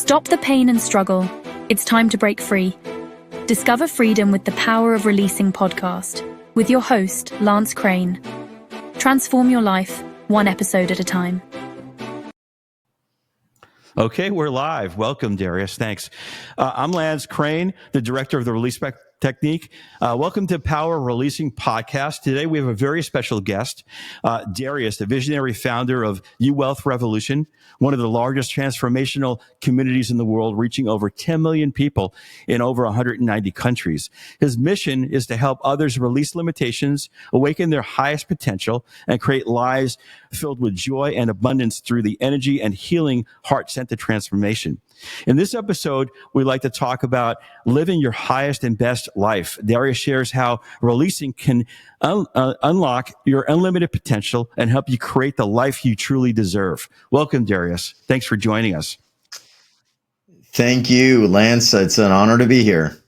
Stop the pain and struggle. It's time to break free. Discover freedom with the Power of Releasing podcast with your host, Lance Crane. Transform your life, one episode at a time. Okay, we're live. Welcome, Darius. Thanks. I'm Lance Crane, the director of the Release Technique. Welcome to Power of Releasing podcast. Today we have a very special guest, Darius, the visionary founder of Wealth Revolution, one of the largest transformational communities in the world, reaching over 10 million people in over 190 countries. His mission is to help others release limitations, awaken their highest potential, and create lives filled with joy and abundance through the energy and healing heart-centered transformation. In this episode, we like to talk about living your highest and best life. Darius shares how releasing can unlock your unlimited potential and help you create the life you truly deserve. Welcome, Darius. Thanks for joining us. Thank you, Lance. It's an honor to be here.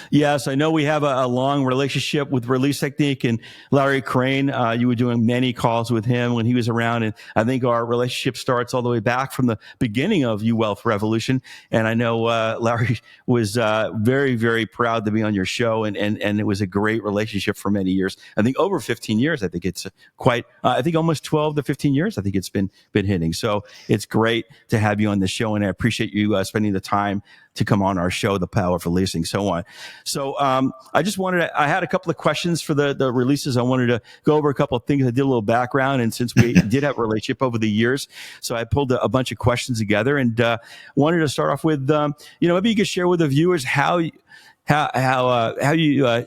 Yes, I know we have a long relationship with Release Technique and Larry Crane. You were doing many calls with him when he was around, and I think our relationship starts all the way back from the beginning of Wealth Revolution. And I know Larry was very, very proud to be on your show, and it was a great relationship for many years. I think over 15 years. I think it's I think almost 12 to 15 years. I think it's been hitting. So it's great to have you on the show, and I appreciate you spending the time to come on our show, The Power of Releasing, so on. So I had a couple of questions for the releases. I wanted to go over a couple of things. I did a little background, and since we did have a relationship over the years, so I pulled a bunch of questions together, and wanted to start off with, maybe you could share with the viewers how you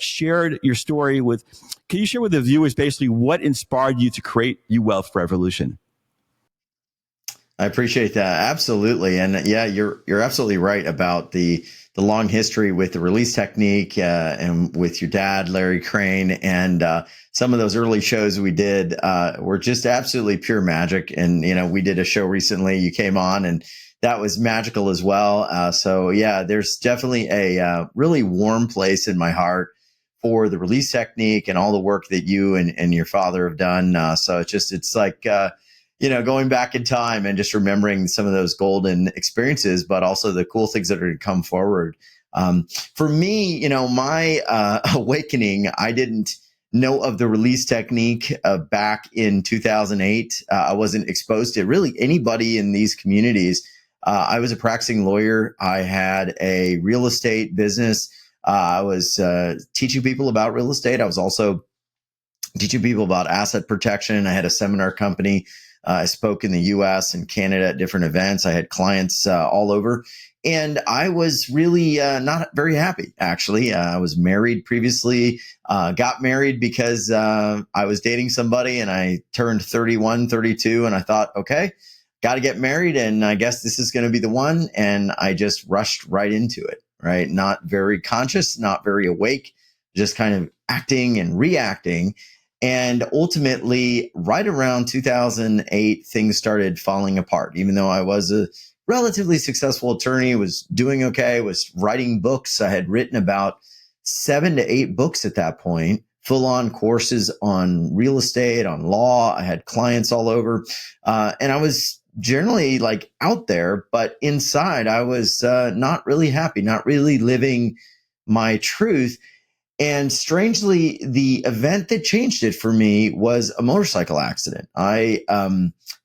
shared your story with. Can you share with the viewers basically what inspired you to create Wealth Revolution? I appreciate that. Absolutely. And yeah, you're absolutely right about the long history with the Release Technique and with your dad, Larry Crane. And some of those early shows we did were just absolutely pure magic. And, we did a show recently. You came on and that was magical as well. So yeah, there's definitely a really warm place in my heart for the Release Technique and all the work that you and your father have done. So it's like, going back in time and just remembering some of those golden experiences, but also the cool things that are to come forward. For me, my awakening, I didn't know of the Release Technique back in 2008. I wasn't exposed to really anybody in these communities. I was a practicing lawyer. I had a real estate business. I was teaching people about real estate. I was also teaching people about asset protection. I had a seminar company. I spoke in the U.S. and Canada at different events. I had clients all over, and I was really not very happy, actually. I was married previously, got married because I was dating somebody, and I turned 31, 32, and I thought, okay, got to get married, and I guess this is going to be the one. And I just rushed right into it, right? Not very conscious, not very awake, just kind of acting and reacting. And ultimately, right around 2008, things started falling apart. Even though I was a relatively successful attorney, was doing okay, was writing books. I had written about 7 to 8 books at that point, full-on courses on real estate, on law. I had clients all over. And I was generally like out there, but inside I was not really happy, not really living my truth. And strangely, the event that changed it for me was a motorcycle accident. I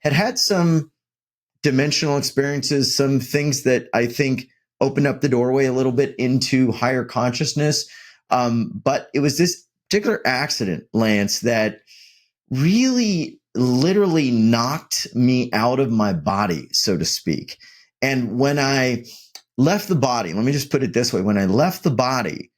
had some dimensional experiences, some things that I think opened up the doorway a little bit into higher consciousness. But it was this particular accident, Lance, that really literally knocked me out of my body, so to speak. And when I left the body, let me just put it this way. When I left the body,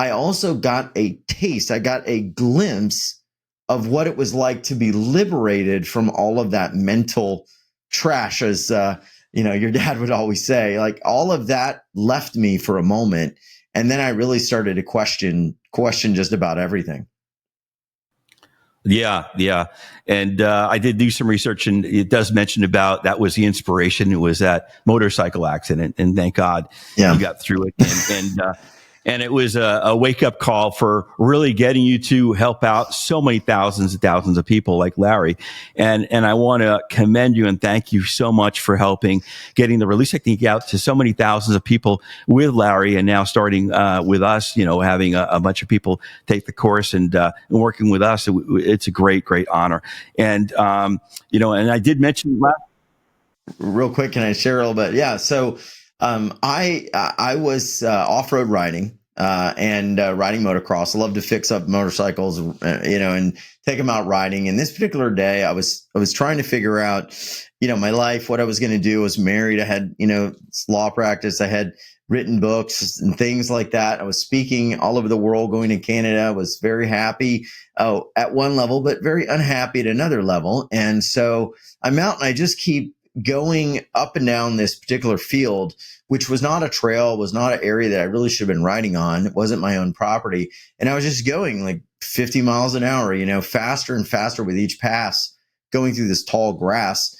I also got a taste. I got a glimpse of what it was like to be liberated from all of that mental trash, as your dad would always say. Like, all of that left me for a moment, and then I really started to question just about everything. Yeah. And I did do some research, and it does mention about that was the inspiration. It was that motorcycle accident, and thank God you got through it. And it was a wake up call for really getting you to help out so many thousands and thousands of people like Larry. And I want to commend you and thank you so much for helping getting the release technique out to so many thousands of people with Larry, and now starting with us, having a bunch of people take the course and working with us. It's a great, great honor. And, and I did mention real quick, can I share a little bit? Yeah. So I was off-road riding and riding motocross. I love to fix up motorcycles, and take them out riding. And this particular day, I was trying to figure out, my life, what I was going to do. I was married. I had, law practice. I had written books and things like that. I was speaking all over the world, going to Canada. I was very happy at one level, but very unhappy at another level. And so I'm out and I just keep going up and down this particular field, which was not a trail, was not an area that I really should have been riding on. It wasn't my own property. And I was just going like 50 miles an hour, faster and faster with each pass, going through this tall grass,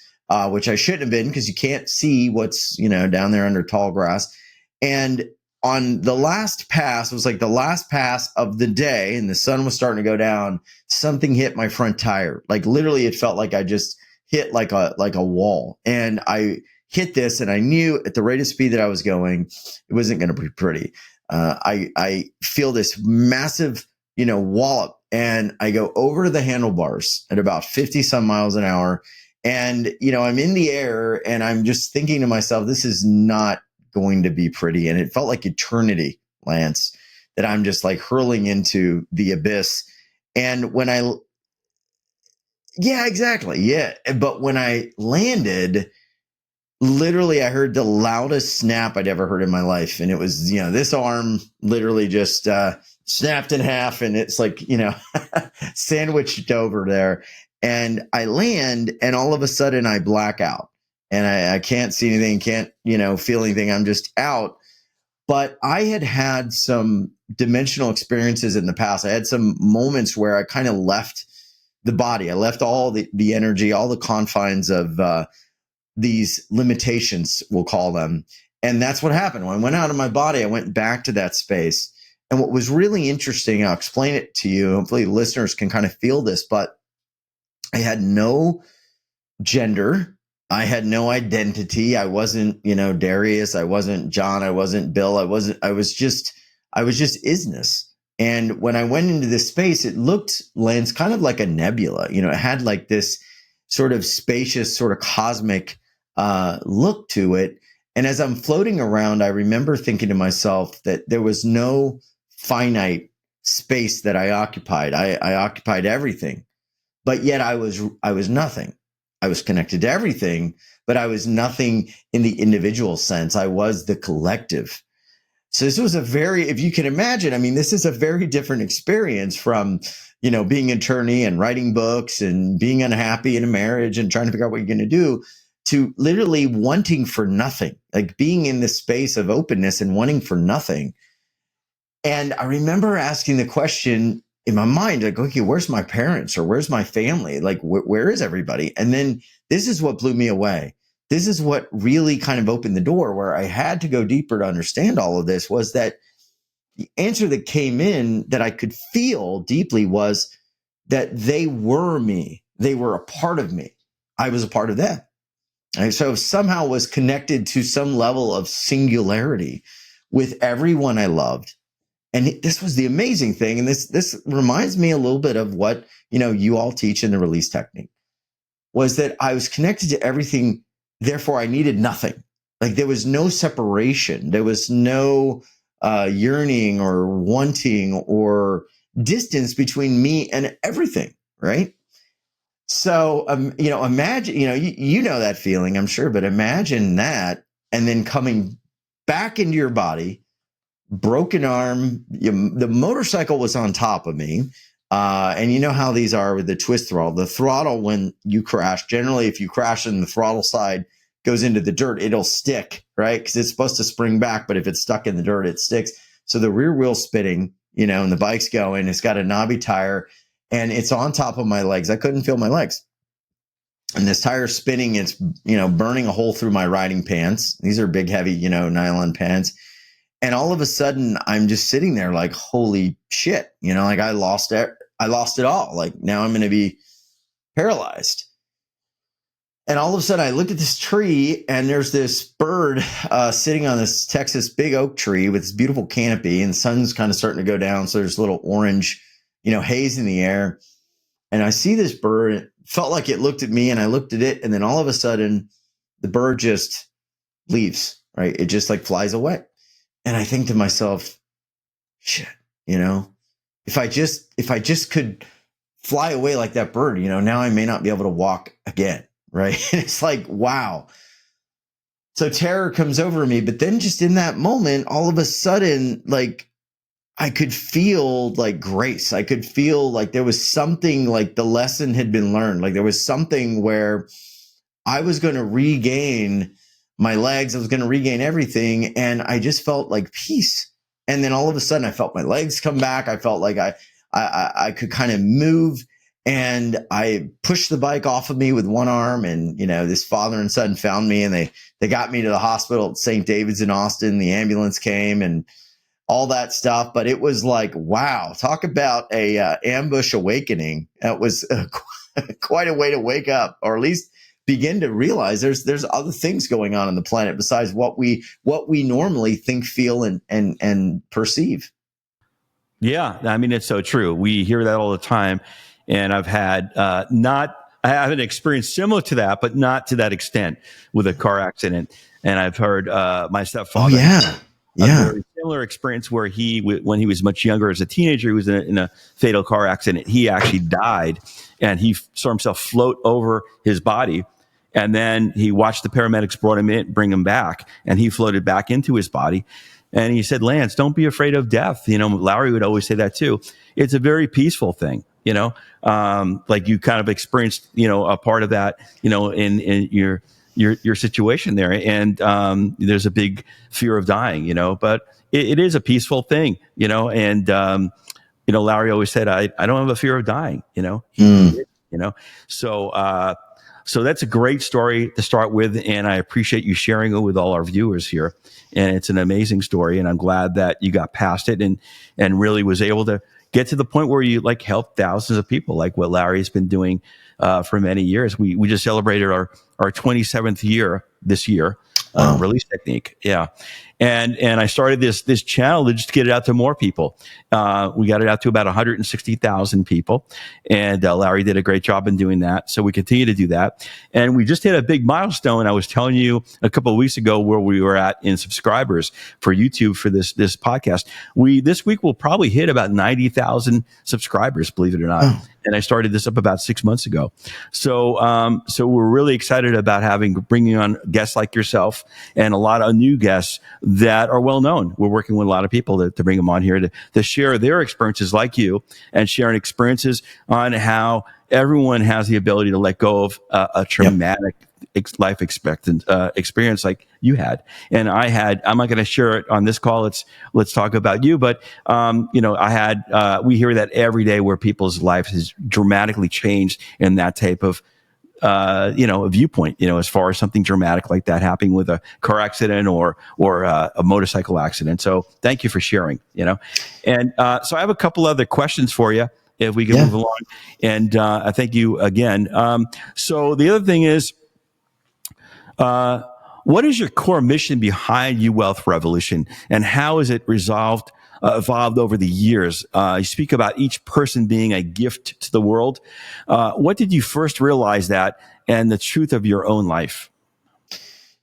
which I shouldn't have been because you can't see what's, down there under tall grass. And on the last pass, it was like the last pass of the day and the sun was starting to go down. Something hit my front tire. Like literally it felt like I just hit like a wall, and I hit this, and I knew at the rate of speed that I was going, it wasn't going to be pretty. I feel this massive, wallop, and I go over the handlebars at about 50 some miles an hour. And, I'm in the air and I'm just thinking to myself, this is not going to be pretty. And it felt like eternity, Lance, that I'm just like hurling into the abyss. And yeah, exactly. Yeah. But when I landed, literally, I heard the loudest snap I'd ever heard in my life. And it was, this arm literally just snapped in half, and it's like, sandwiched over there. And I land, and all of a sudden I black out, and I can't see anything, can't, feel anything. I'm just out. But I had some dimensional experiences in the past. I had some moments where I kind of left the body. I left all the energy, all the confines of these limitations, we'll call them. And that's what happened. When I went out of my body, I went back to that space. And what was really interesting, I'll explain it to you. Hopefully listeners can kind of feel this, but I had no gender. I had no identity. I wasn't, Darius. I wasn't John. I wasn't Bill. I was just isness. And when I went into this space, it looked, Lance, kind of like a nebula. It had like this sort of spacious, sort of cosmic look to it. And as I'm floating around, I remember thinking to myself that there was no finite space that I occupied. I occupied everything, but yet I was nothing. I was connected to everything, but I was nothing in the individual sense. I was the collective. So this was if you can imagine, this is a very different experience from, being an attorney and writing books and being unhappy in a marriage and trying to figure out what you're going to do, to literally wanting for nothing, like being in this space of openness and wanting for nothing. And I remember asking the question in my mind, like, okay, where's my parents or where's my family? Like, where is everybody? And then this is what blew me away. This is what really kind of opened the door, where I had to go deeper to understand all of this, was that the answer that came in that I could feel deeply was that they were me. They were a part of me. I was a part of them. And so somehow was connected to some level of singularity with everyone I loved. And this was the amazing thing. And this reminds me a little bit of what, you all teach in the release technique, was that I was connected to everything. Therefore I needed nothing. Like there was no separation. There was no yearning or wanting or distance between me and everything. Right. So, imagine, you know that feeling, I'm sure, but imagine that. And then coming back into your body, broken arm, the motorcycle was on top of me. And you know how these are with the twist throttle. The throttle, when you crash, generally, if you crash and the throttle side goes into the dirt, it'll stick, right? Because it's supposed to spring back, but if it's stuck in the dirt, it sticks. So the rear wheel's spinning, and the bike's going. It's got a knobby tire, and it's on top of my legs. I couldn't feel my legs. And this tire's spinning. It's, burning a hole through my riding pants. These are big, heavy, nylon pants. And all of a sudden I'm just sitting there like, holy shit, like I lost it. I lost it all. Like now I'm going to be paralyzed. And all of a sudden I looked at this tree and there's this bird sitting on this Texas big oak tree with this beautiful canopy, and the sun's kind of starting to go down. So there's a little orange, haze in the air. And I see this bird. It felt like it looked at me and I looked at it. And then all of a sudden the bird just leaves, right? It just like flies away. And I think to myself, shit, if I just could fly away like that bird, now I may not be able to walk again. Right. It's like, wow. So terror comes over me. But then just in that moment, all of a sudden, like I could feel like grace. I could feel like there was something, like the lesson had been learned. Like there was something where I was going to regain my legs. I was going to regain everything. And I just felt like peace. And then all of a sudden I felt my legs come back. I felt like I could kind of move. And I pushed the bike off of me with one arm, and, this father and son found me, and they got me to the hospital at St. David's in Austin. The ambulance came and all that stuff. But it was like, wow, talk about a ambush awakening. That was quite a way to wake up, or at least begin to realize there's other things going on the planet besides what we normally think, feel, and perceive. Yeah, I mean, it's so true. We hear that all the time. And I've had I have an experience similar to that, but not to that extent with a car accident. And I've heard my stepfather. Oh, yeah. A very similar experience where when he was much younger as a teenager, he was in a fatal car accident. He actually died, and he saw himself float over his body. And then he watched the paramedics bring him back, and he floated back into his body. And he said, Lance, don't be afraid of death. Larry would always say that too. It's a very peaceful thing, like you kind of experienced, a part of that, in your situation there. And there's a big fear of dying, but it is a peaceful thing, and, Larry always said, I don't have a fear of dying, So that's a great story to start with, and I appreciate you sharing it with all our viewers here. And it's an amazing story, and I'm glad that you got past it and really was able to get to the point where you like helped thousands of people, like what Larry's been doing for many years. We just celebrated our 27th year this year. Release technique. Yeah. And I started this channel to just get it out to more people. We got it out to about 160,000 people, and Larry did a great job in doing that. So we continue to do that. And we just hit a big milestone. I was telling you a couple of weeks ago where we were at in subscribers for YouTube for this podcast. This week we'll probably hit about 90,000 subscribers, believe it or not. Oh. And I started this up about 6 months ago. So we're really excited about bringing on guests like yourself and a lot of new guests that are well known. We're working with a lot of people to bring them on here to share their experiences like you, and sharing experiences on how everyone has the ability to let go of a traumatic life experience like you had and I had. I'm not going to share it on this call. Let's talk about you. But we hear that every day where people's lives has dramatically changed in that type of a viewpoint, as far as something dramatic like that happening with a car accident or a motorcycle accident. So thank you for sharing, And so I have a couple other questions for you if we can move along. And I thank you again. So the other thing is, what is your core mission behind You Wealth Revolution, and how has it evolved over the years? You speak about each person being a gift to the world. What did you first realize that, and the truth of your own life?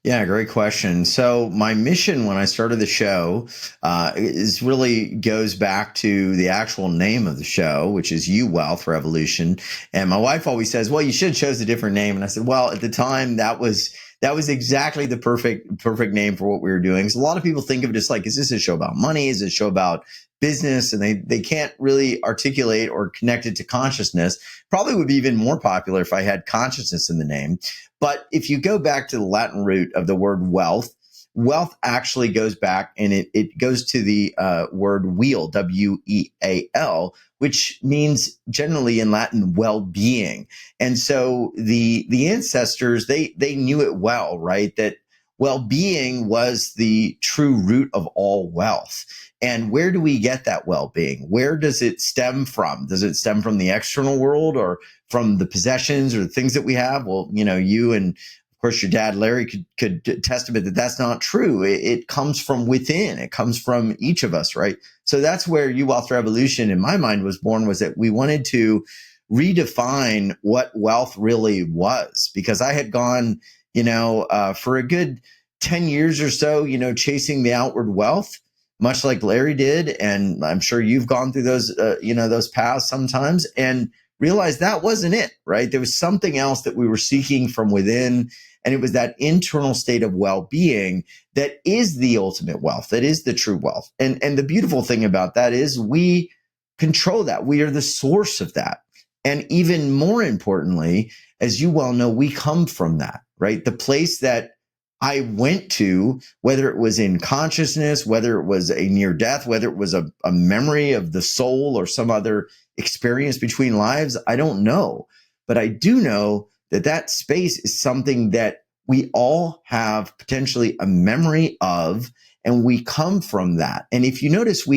Yeah, great question. So my mission when I started the show goes back to the actual name of the show, which is You Wealth Revolution. And my wife always says, well, you should have chose a different name. And I said, well, at the time that was exactly the perfect name for what we were doing. So a lot of people think of it as like, is this a show about money? Is it a show about business? And they can't really articulate or connect it to consciousness. Probably would be even more popular if I had consciousness in the name. But if you go back to the Latin root of the word wealth actually goes back, and it goes to the word weal, W-E-A-L, which means generally in Latin well-being. And so the ancestors, they knew it well, right? That well-being was the true root of all wealth. And where do we get that well-being? Where does it stem from? Does it stem from the external world or from the possessions or the things that we have? Well, you and of course your dad, Larry, could testament that that's not true. It comes from within. It comes from each of us, right? So that's where You Wealth Revolution in my mind was born, was that we wanted to redefine what wealth really was, because I had gone, for a good 10 years or so, chasing the outward wealth, much like Larry did. And I'm sure you've gone through those, those paths sometimes, and realized that wasn't it, right? There was something else that we were seeking from within. And it was that internal state of well-being that is the ultimate wealth, that is the true wealth. And the beautiful thing about that is we control that. We are the source of that. And even more importantly, as you well know, we come from that, right? The place that I went to, whether it was in consciousness, whether it was a near death, whether it was a memory of the soul or some other experience between lives, I don't know. But I do know that that space is something that we all have potentially a memory of, and we come from that. And if you notice,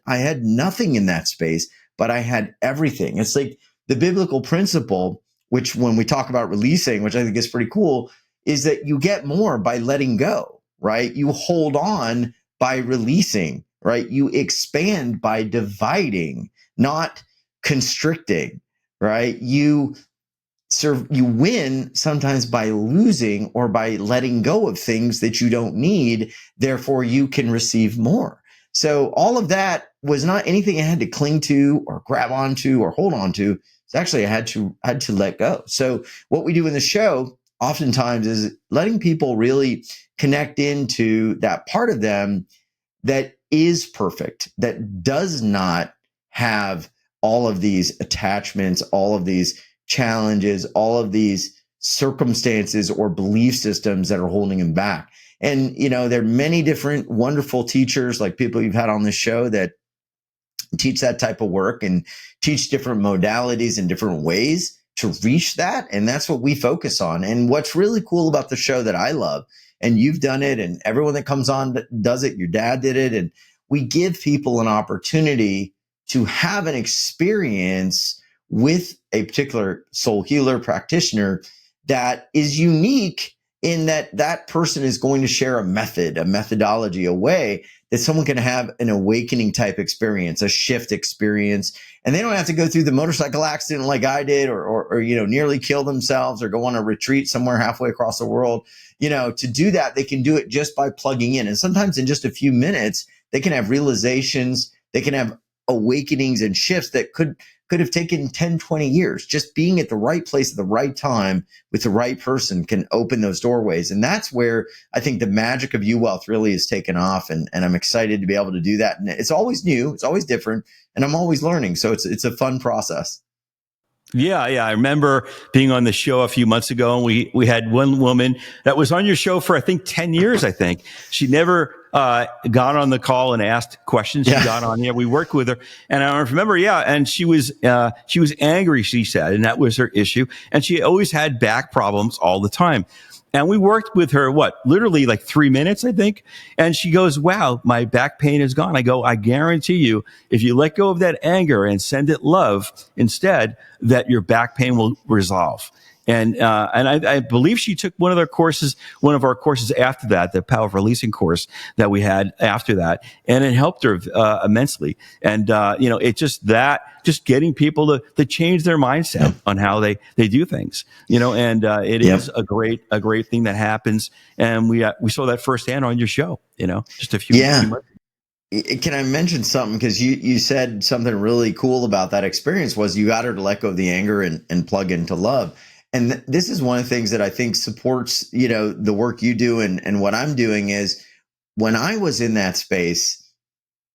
I had nothing in that space, but I had everything. It's like the biblical principle, which when we talk about releasing, which I think is pretty cool, is that you get more by letting go, right? You hold on by releasing, right? You expand by dividing, not constricting, right? You win sometimes by losing or by letting go of things that you don't need. Therefore, you can receive more. So all of that was not anything I had to cling to or grab onto or hold on to. It's actually I had to let go. So what we do in the show oftentimes is letting people really connect into that part of them that is perfect, that does not have all of these attachments, all of these challenges, all of these circumstances or belief systems that are holding them back. And, there are many different wonderful teachers, like people you've had on this show, that teach that type of work and teach different modalities and different ways to reach that. And that's what we focus on. And what's really cool about the show that I love, and you've done it, and everyone that comes on does it, your dad did it, and we give people an opportunity to have an experience with a particular soul healer practitioner that is unique, in that that person is going to share a methodology, a way that someone can have an awakening type experience, a shift experience. And they don't have to go through the motorcycle accident like I did, or nearly kill themselves or go on a retreat somewhere halfway across the world. To do that, they can do it just by plugging in. And sometimes in just a few minutes, they can have realizations, they can have awakenings and shifts that could have taken 10, 20 years. Just being at the right place at the right time with the right person can open those doorways. And that's where I think the magic of You Wealth really is taken off. And I'm excited to be able to do that. And it's always new, it's always different, and I'm always learning. So it's a fun process. Yeah. I remember being on the show a few months ago, and we had one woman that was on your show for, I think, 10 years, I think. She never got on the call and asked questions. She got on here. We worked with her. And I remember, and she was angry, she said, and that was her issue. And she always had back problems all the time. And we worked with her, literally like 3 minutes, I think. And she goes, wow, my back pain is gone. I go, I guarantee you, if you let go of that anger and send it love instead, that your back pain will resolve. And I believe she took one of our courses after that, the Power of Releasing course that we had after that, and it helped her immensely. And it just getting people to change their mindset on how they do things. It is a great thing that happens, and we saw that firsthand on your show. Just a few months. Can I mention something? Because you said something really cool about that experience was you got her to let go of the anger and plug into love. And this is one of the things that I think supports, the work you do and what I'm doing is, when I was in that space,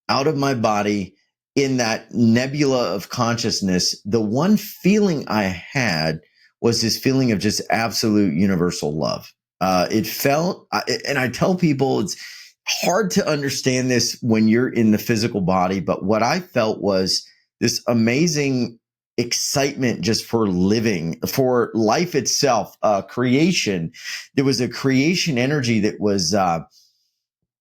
out of my body, in that nebula of consciousness, the one feeling I had was this feeling of just absolute universal love. It felt, and I tell people it's hard to understand this when you're in the physical body, but what I felt was this amazing excitement just for living, for life itself, creation. There was a creation energy that was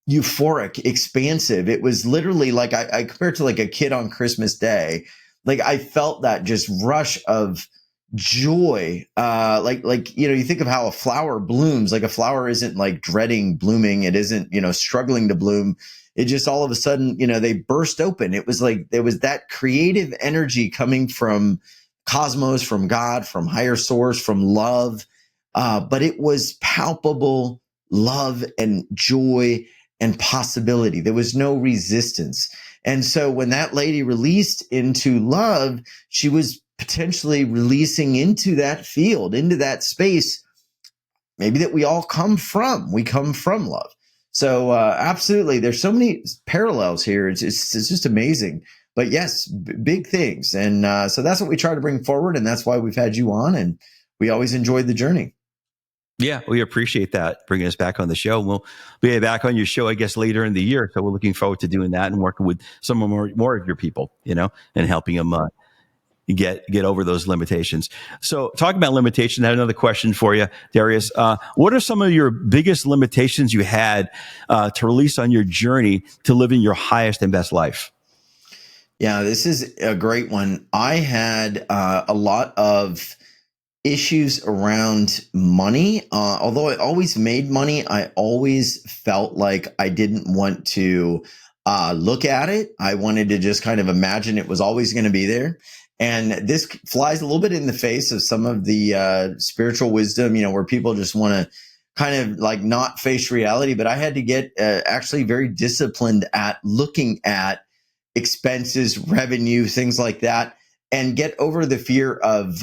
euphoric, expansive. It was literally like I compared to like a kid on Christmas Day. Like I felt that just rush of joy. Like you think of how a flower blooms. Like a flower isn't like dreading blooming. It isn't struggling to bloom. It just all of a sudden they burst open. It was like there was that creative energy coming from cosmos, from God, from higher source, from love. But it was palpable love and joy and possibility. There was no resistance. And so when that lady released into love, she was potentially releasing into that field, into that space, maybe that we all come from. We come from love. So absolutely, there's so many parallels here. It's just amazing. But yes, big things. And so that's what we try to bring forward. And that's why we've had you on. And we always enjoyed the journey. Yeah, we appreciate that, bringing us back on the show. We'll be back on your show, I guess, later in the year. So we're looking forward to doing that and working with some more of your people, and helping them get over those limitations. So talking about limitations, I had another question for you, Darius. What are some of your biggest limitations you had to release on your journey to living your highest and best life? Yeah, this is a great one. I had a lot of issues around money. Although I always made money, I always felt like I didn't want to look at it. I wanted to just kind of imagine it was always going to be there. And this flies a little bit in the face of some of the spiritual wisdom, where people just want to kind of like not face reality. But I had to get actually very disciplined at looking at expenses, revenue, things like that, and get over the fear of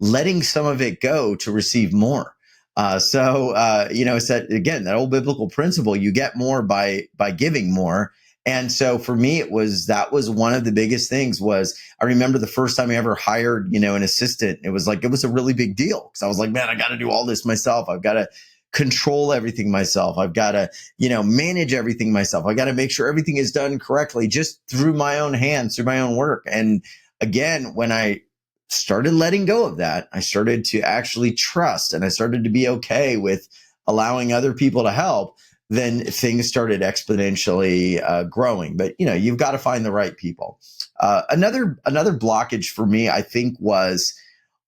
letting some of it go to receive more. It's that, again, that old biblical principle, you get more by giving more. And so for me, that was one of the biggest things. Was I remember the first time I ever hired, an assistant. It was a really big deal, because I was like, man, I got to do all this myself. I've got to control everything myself. I've got to, manage everything myself. I got to make sure everything is done correctly, just through my own hands, through my own work. And again, when I started letting go of that, I started to actually trust, and I started to be okay with allowing other people to help. Then things started exponentially growing. But you've got to find the right people. Another blockage for me, I think, was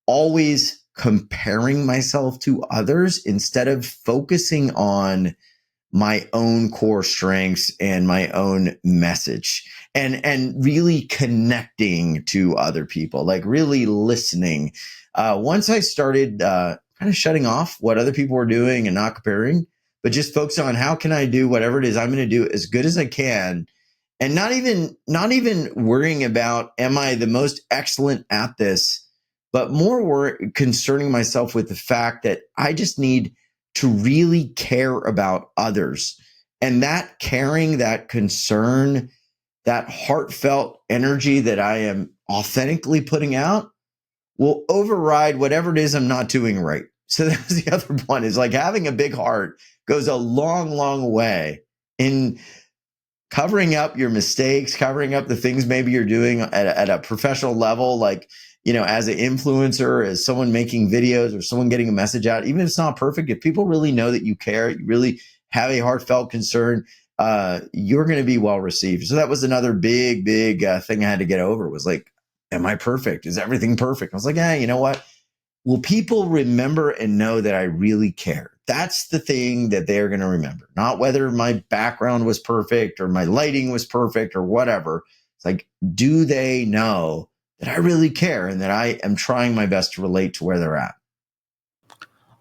always comparing myself to others instead of focusing on my own core strengths and my own message, and really connecting to other people, like really listening. Once I started kind of shutting off what other people were doing and not comparing, but just focusing on how can I do whatever it is I'm going to do as good as I can, and not even worrying about, am I the most excellent at this, but more concerning myself with the fact that I just need to really care about others. And that caring, that concern, that heartfelt energy that I am authentically putting out will override whatever it is I'm not doing right. So that's the other one, is like having a big heart goes a long, long way in covering up your mistakes, covering up the things maybe you're doing at a professional level, like, as an influencer, as someone making videos, or someone getting a message out. Even if it's not perfect, if people really know that you care, you really have a heartfelt concern, you're going to be well received. So that was another big thing I had to get over, was like, am I perfect? Is everything perfect? I was like, you know what? Will people remember and know that I really care? That's the thing that they're going to remember, not whether my background was perfect or my lighting was perfect or whatever. It's like, do they know that I really care and that I am trying my best to relate to where they're at?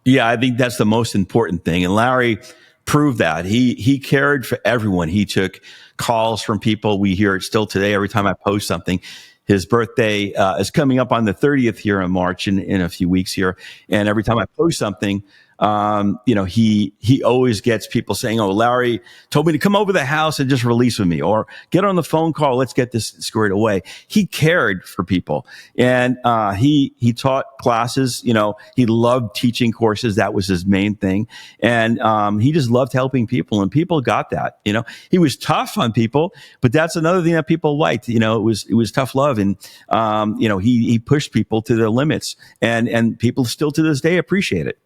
Yeah, I think that's the most important thing. And Larry proved that. He cared for everyone. He took calls from people. We hear it still today every time I post something. His birthday is coming up on the 30th here in March, in a few weeks here. And every time I post something, he always gets people saying, "Oh, Larry told me to come over the house and just release with me, or get on the phone call. Let's get this squared away." He cared for people, and he taught classes. He loved teaching courses. That was his main thing, and he just loved helping people, and people got that. He was tough on people, but that's another thing that people liked. It was tough love, and he pushed people to their limits, and people still to this day appreciate it.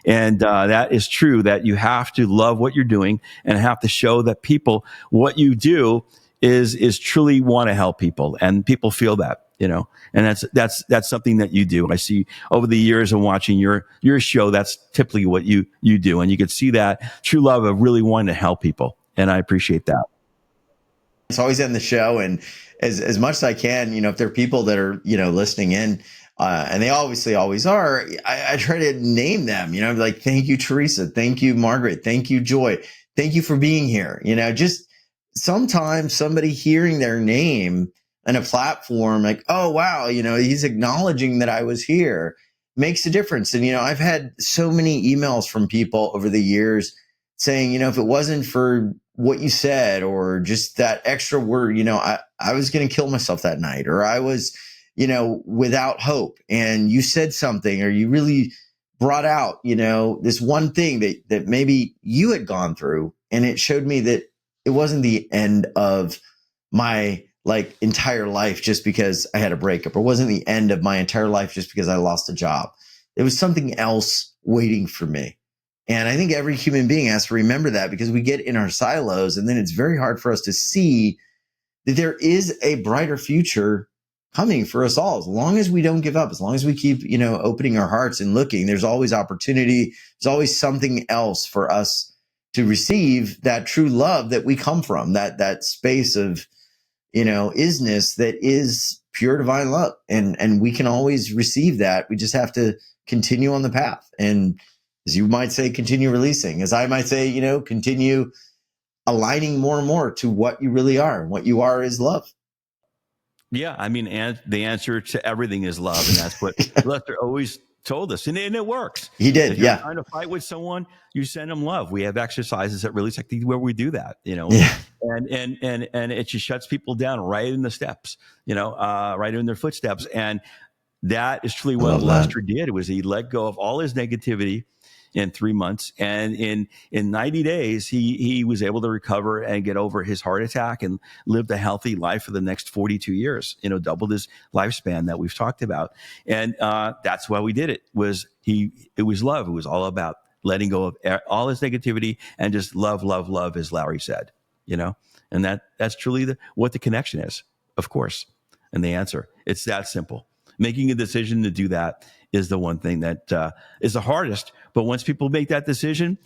And that is true, that you have to love what you're doing and have to show that people what you do is truly want to help people, and people feel that. And that's something that you do. I see over the years of watching your show, that's typically what you do, and you can see that true love of really wanting to help people, and I appreciate that. It's always end the show, and as much as I can, if there are people that are listening in, and they obviously always are, I try to name them. Like, thank you, Teresa, thank you, Margaret, thank you, Joy, thank you for being here. Just sometimes somebody hearing their name on a platform, like, oh wow, he's acknowledging that I was here, makes a difference. And I've had so many emails from people over the years saying, if it wasn't for what you said, or just that extra word, I was going to kill myself that night, or I was, without hope. And you said something, or you really brought out, this one thing that maybe you had gone through. And it showed me that it wasn't the end of my entire life just because I had a breakup, or wasn't the end of my entire life just because I lost a job. There was something else waiting for me. And I think every human being has to remember that, because we get in our silos, and then it's very hard for us to see that there is a brighter future coming for us all. As long as we don't give up, as long as we keep, opening our hearts and looking, there's always opportunity. There's always something else for us to receive that true love that we come from, that space of, isness that is pure divine love. And we can always receive that. We just have to continue on the path. And as you might say, continue releasing. As I might say, continue aligning more and more to what you really are. What you are is love. Yeah, I mean, and the answer to everything is love, and that's what Lester always told us, and it works. He did, if you're yeah. trying to fight with someone, you send them love. We have exercises at Release Technique where we do that, Yeah. and it just shuts people down right in the steps, right in their footsteps, and that is truly what Lester did. It was he let go of all his negativity in 3 months, and in 90 days he was able to recover and get over his heart attack and lived a healthy life for the next 42 years, doubled his lifespan that we've talked about. And that's why we did it. It was love. It was all about letting go of all his negativity and just love, as Larry said, and that's truly what the connection is, of course. And the answer, it's that simple. Making a decision to do that is the one thing that is the hardest. But once people make that decision,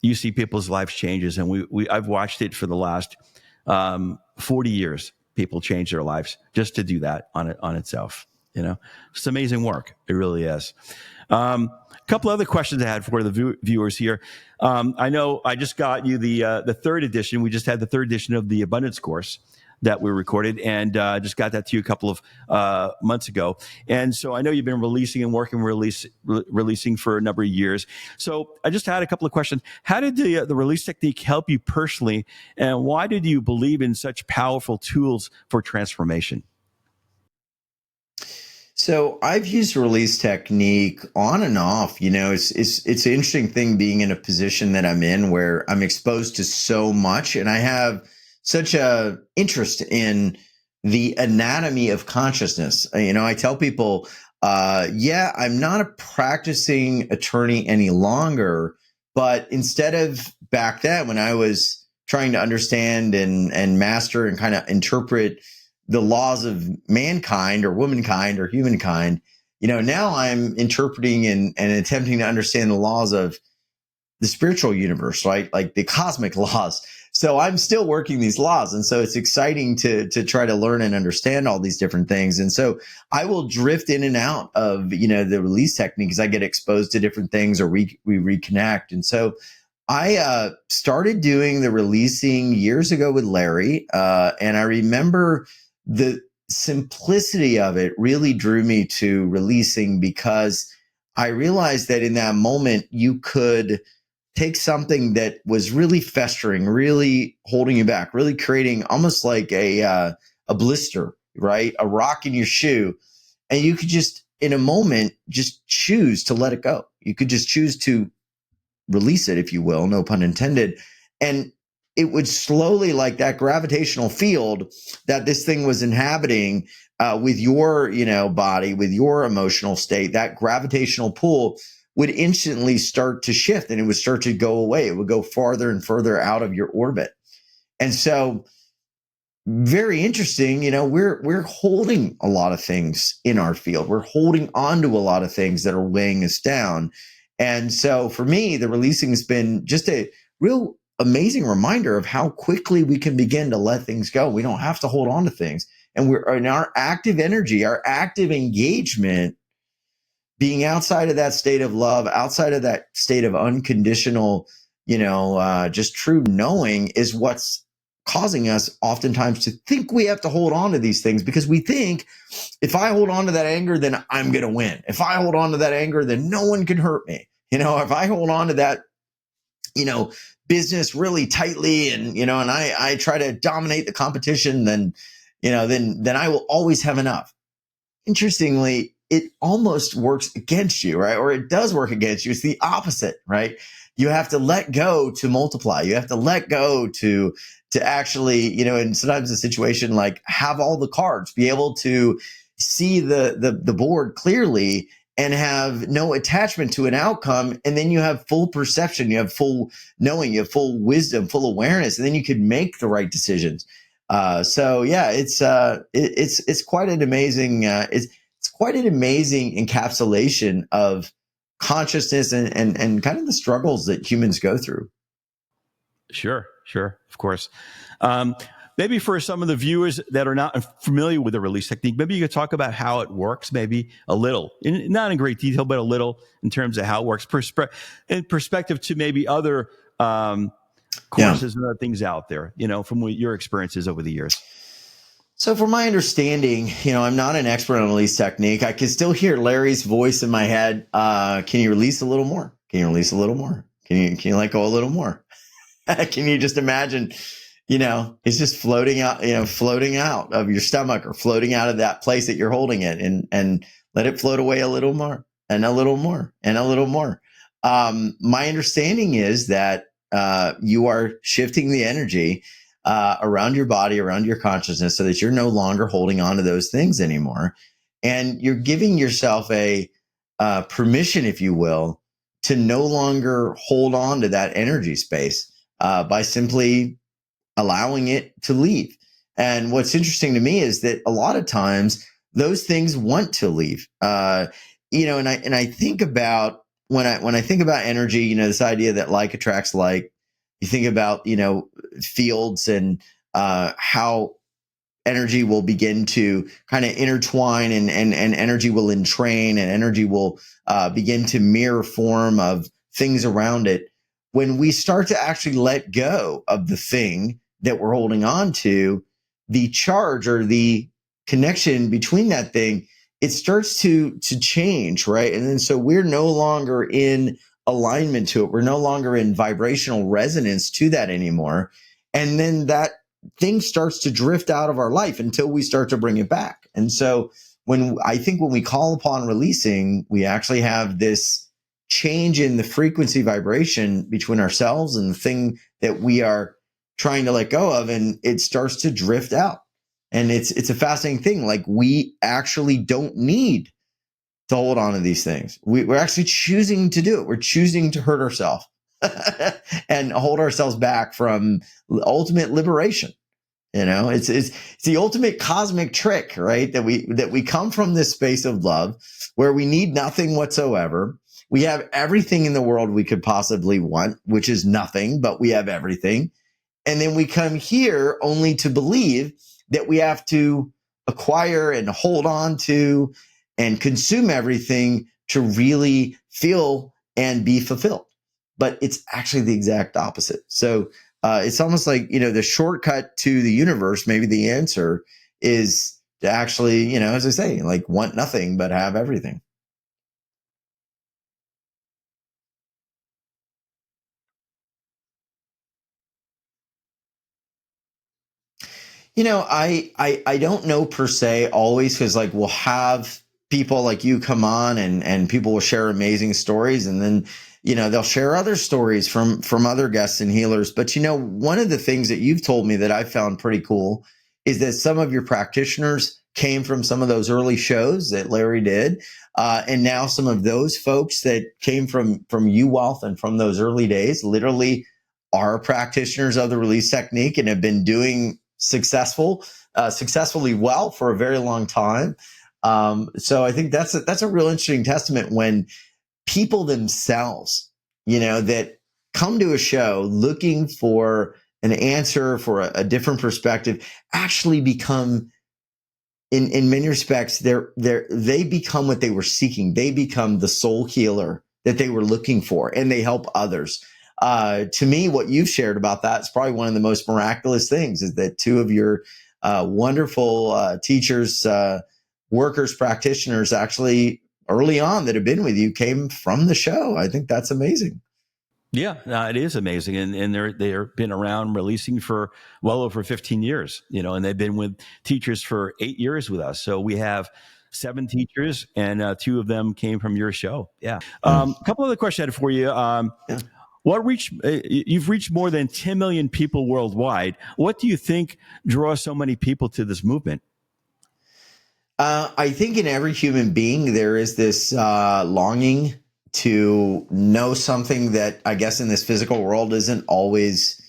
you see people's lives changes. And I've watched it for the last 40 years. People change their lives just to do that on itself. It's amazing work. It really is. A couple other questions I had for the viewers here. I know I just got you the third edition. We just had the third edition of the Abundance course that we recorded, and just got that to you a couple of months ago. And so I know you've been releasing and working releasing for a number of years. So I just had a couple of questions. How did the release technique help you personally, and why did you believe in such powerful tools for transformation? So I've used release technique on and off. It's an interesting thing being in a position that I'm in, where I'm exposed to so much, and I have such a interest in the anatomy of consciousness. I tell people, I'm not a practicing attorney any longer, but instead of back then when I was trying to understand and master and kind of interpret the laws of mankind or womankind or humankind, now I'm interpreting and attempting to understand the laws of the spiritual universe, right? Like the cosmic laws. So I'm still working these laws. And so it's exciting to try to learn and understand all these different things. And so I will drift in and out of, the release technique as I get exposed to different things, or we reconnect. And so I started doing the releasing years ago with Larry. And I remember the simplicity of it really drew me to releasing, because I realized that in that moment, you could take something that was really festering, really holding you back, really creating almost like a blister, right? A rock in your shoe. And you could just, in a moment, just choose to let it go. You could just choose to release it, if you will, no pun intended. And it would slowly, like that gravitational field that this thing was inhabiting with your, body, with your emotional state, that gravitational pull would instantly start to shift and it would start to go away. It would go farther and further out of your orbit. And so, very interesting, we're holding a lot of things in our field. We're holding on to a lot of things that are weighing us down. And so for me, the releasing has been just a real amazing reminder of how quickly we can begin to let things go. We don't have to hold on to things. And we're in our active energy, our active engagement, being outside of that state of love, outside of that state of unconditional, just true knowing is what's causing us oftentimes to think we have to hold on to these things because we think if I hold on to that anger, then I'm going to win. If I hold on to that anger, then no one can hurt me. If I hold on to that, business really tightly and, and I try to dominate the competition, then I will always have enough. Interestingly, it almost works against you, right? Or it does work against you. It's the opposite, right? You have to let go to multiply. You have to let go to actually, and sometimes a situation like have all the cards, be able to see the board clearly and have no attachment to an outcome. And then you have full perception, you have full knowing, you have full wisdom, full awareness, and then you can make the right decisions. So yeah, it's quite an amazing, it's quite an amazing encapsulation of consciousness and kind of the struggles that humans go through. Sure, of course. Maybe for some of the viewers that are not familiar with the release technique, maybe you could talk about how it works, maybe a little, not in great detail, but a little in terms of how it works, in perspective to maybe other courses and other things out there, from your experiences over the years. So from my understanding, I'm not an expert on release technique. I can still hear Larry's voice in my head. Can you release a little more? Can you release a little more? Can you let go a little more? Can you just imagine, it's just floating out of your stomach or floating out of that place that you're holding it and let it float away a little more and a little more and a little more. My understanding is that you are shifting the energy around your body, around your consciousness, so that you're no longer holding on to those things anymore. And you're giving yourself a permission, if you will, to no longer hold on to that energy space by simply allowing it to leave. And what's interesting to me is that a lot of times those things want to leave. And I think about when I think about energy, this idea that like attracts like. You think about, fields and how energy will begin to kind of intertwine and energy will entrain and energy will begin to mirror form of things around it. When we start to actually let go of the thing that we're holding on to, the charge or the connection between that thing, it starts to change, right? And then so we're no longer in alignment to it. We're no longer in vibrational resonance to that anymore. And then that thing starts to drift out of our life until we start to bring it back. And so when we call upon releasing, we actually have this change in the frequency vibration between ourselves and the thing that we are trying to let go of, and it starts to drift out. And it's a fascinating thing. Like we actually don't need to hold on to these things. We're actually choosing to do it. We're choosing to hurt ourselves and hold ourselves back from ultimate liberation. It's the ultimate cosmic trick, right? That we come from this space of love where we need nothing whatsoever. We have everything in the world we could possibly want, which is nothing, but we have everything. And then we come here only to believe that we have to acquire and hold on to and consume everything to really feel and be fulfilled. But it's actually the exact opposite. So it's almost like, the shortcut to the universe, maybe the answer is to actually, as I say, like want nothing, but have everything. I don't know per se always, because like we'll have people like you come on and people will share amazing stories, and then they'll share other stories from other guests and healers. But one of the things that you've told me that I found pretty cool is that some of your practitioners came from some of those early shows that Larry did, and now some of those folks that came from UWealth and from those early days literally are practitioners of the release technique and have been doing successfully well for a very long time. So I think that's a real interesting testament when people themselves, that come to a show looking for an answer, for a different perspective, actually become, in many respects, they become what they were seeking. They become the soul healer that they were looking for, and they help others. To me, what you've shared about that is probably one of the most miraculous things, is that two of your wonderful teachers, workers, practitioners, actually early on that have been with you came from the show. I think that's amazing. Yeah, it is amazing, and they've been around releasing for well over 15 years, and they've been with teachers for 8 years with us. So we have 7 teachers, and 2 of them came from your show. Yeah. A couple other questions I had for you. Yeah. You've reached more than 10 million people worldwide. What do you think draws so many people to this movement? I think in every human being, there is this longing to know something that I guess in this physical world isn't always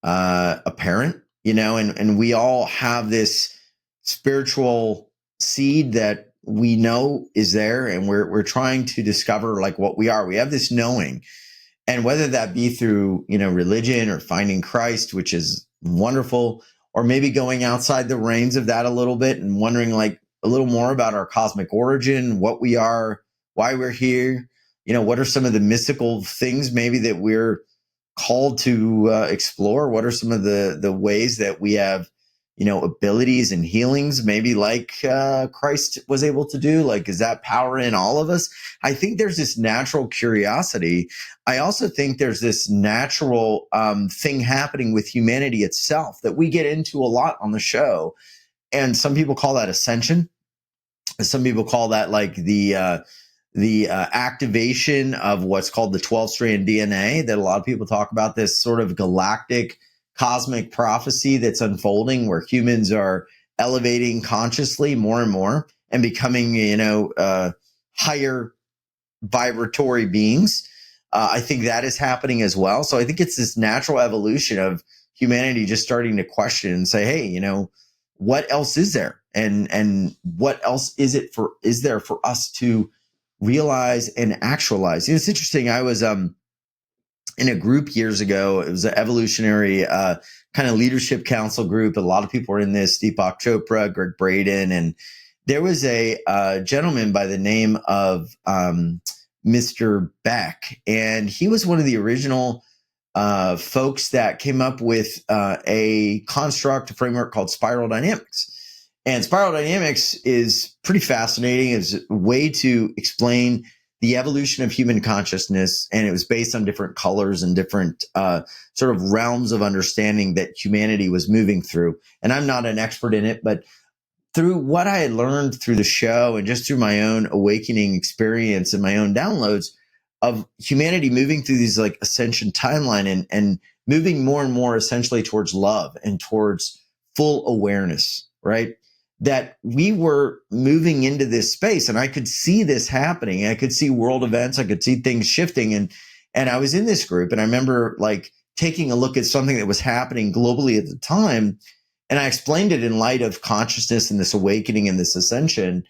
apparent, and we all have this spiritual seed that we know is there, and we're trying to discover like what we are. We have this knowing, and whether that be through, religion or finding Christ, which is wonderful, or maybe going outside the reins of that a little bit and wondering like a little more about our cosmic origin, what we are, why we're here, what are some of the mystical things maybe that we're called to explore? What are some of the ways that we have, abilities and healings, maybe like Christ was able to do? Like, is that power in all of us? I think there's this natural curiosity. I also think there's this natural thing happening with humanity itself that we get into a lot on the show. And some people call that ascension. Some people call that like the activation of what's called the 12-strand DNA, that a lot of people talk about, this sort of galactic cosmic prophecy that's unfolding, where humans are elevating consciously more and more and becoming, higher vibratory beings. I think that is happening as well. So I think it's this natural evolution of humanity just starting to question and say, hey, what else is there? And what else is there for us to realize and actualize? It's interesting. I was in a group years ago. It was an evolutionary kind of leadership council group. A lot of people were in this: Deepak Chopra, Greg Braden, and there was a gentleman by the name of Mr. Beck, and he was one of the original folks that came up with a construct, a framework called spiral dynamics. And spiral dynamics is pretty fascinating. It's a way to explain the evolution of human consciousness. And it was based on different colors and different sort of realms of understanding that humanity was moving through. And I'm not an expert in it, but through what I had learned through the show and just through my own awakening experience and my own downloads of humanity moving through these like ascension timeline and moving more and more essentially towards love and towards full awareness, right? That we were moving into this space, and I could see this happening. I could see world events. I could see things shifting. And I was in this group, and I remember like taking a look at something that was happening globally at the time. And I explained it in light of consciousness and this awakening and this ascension.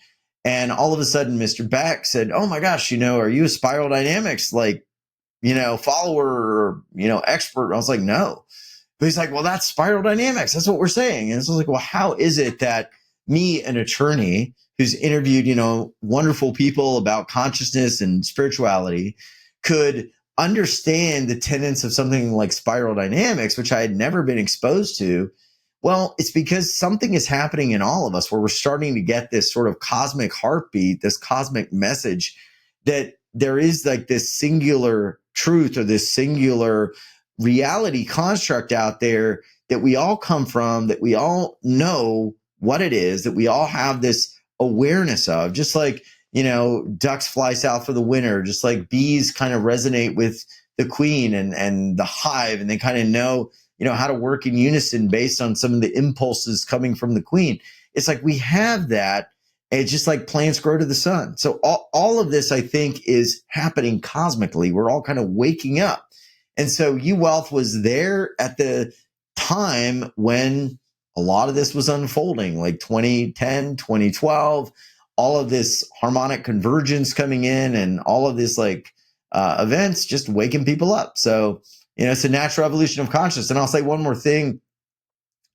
And all of a sudden, Mr. Beck said, "Oh my gosh, are you a spiral dynamics, like, follower or, expert?" I was like, "No." But he's like, "Well, that's spiral dynamics. That's what we're saying." And so I was like, "Well, how is it that me, an attorney who's interviewed, wonderful people about consciousness and spirituality, could understand the tenets of something like spiral dynamics, which I had never been exposed to?" Well, it's because something is happening in all of us where we're starting to get this sort of cosmic heartbeat, this cosmic message that there is like this singular truth or this singular reality construct out there that we all come from, that we all know what it is, that we all have this awareness of, just like, ducks fly south for the winter, just like bees kind of resonate with the queen and the hive, and they kind of know, how to work in unison based on some of the impulses coming from the queen. It's like we have that. It's just like plants grow to the sun. So all of this, I think, is happening cosmically. We're all kind of waking up. And so UWealth was there at the time when a lot of this was unfolding, like 2010, 2012, all of this harmonic convergence coming in and all of this events just waking people up. So, it's a natural evolution of consciousness. And I'll say one more thing,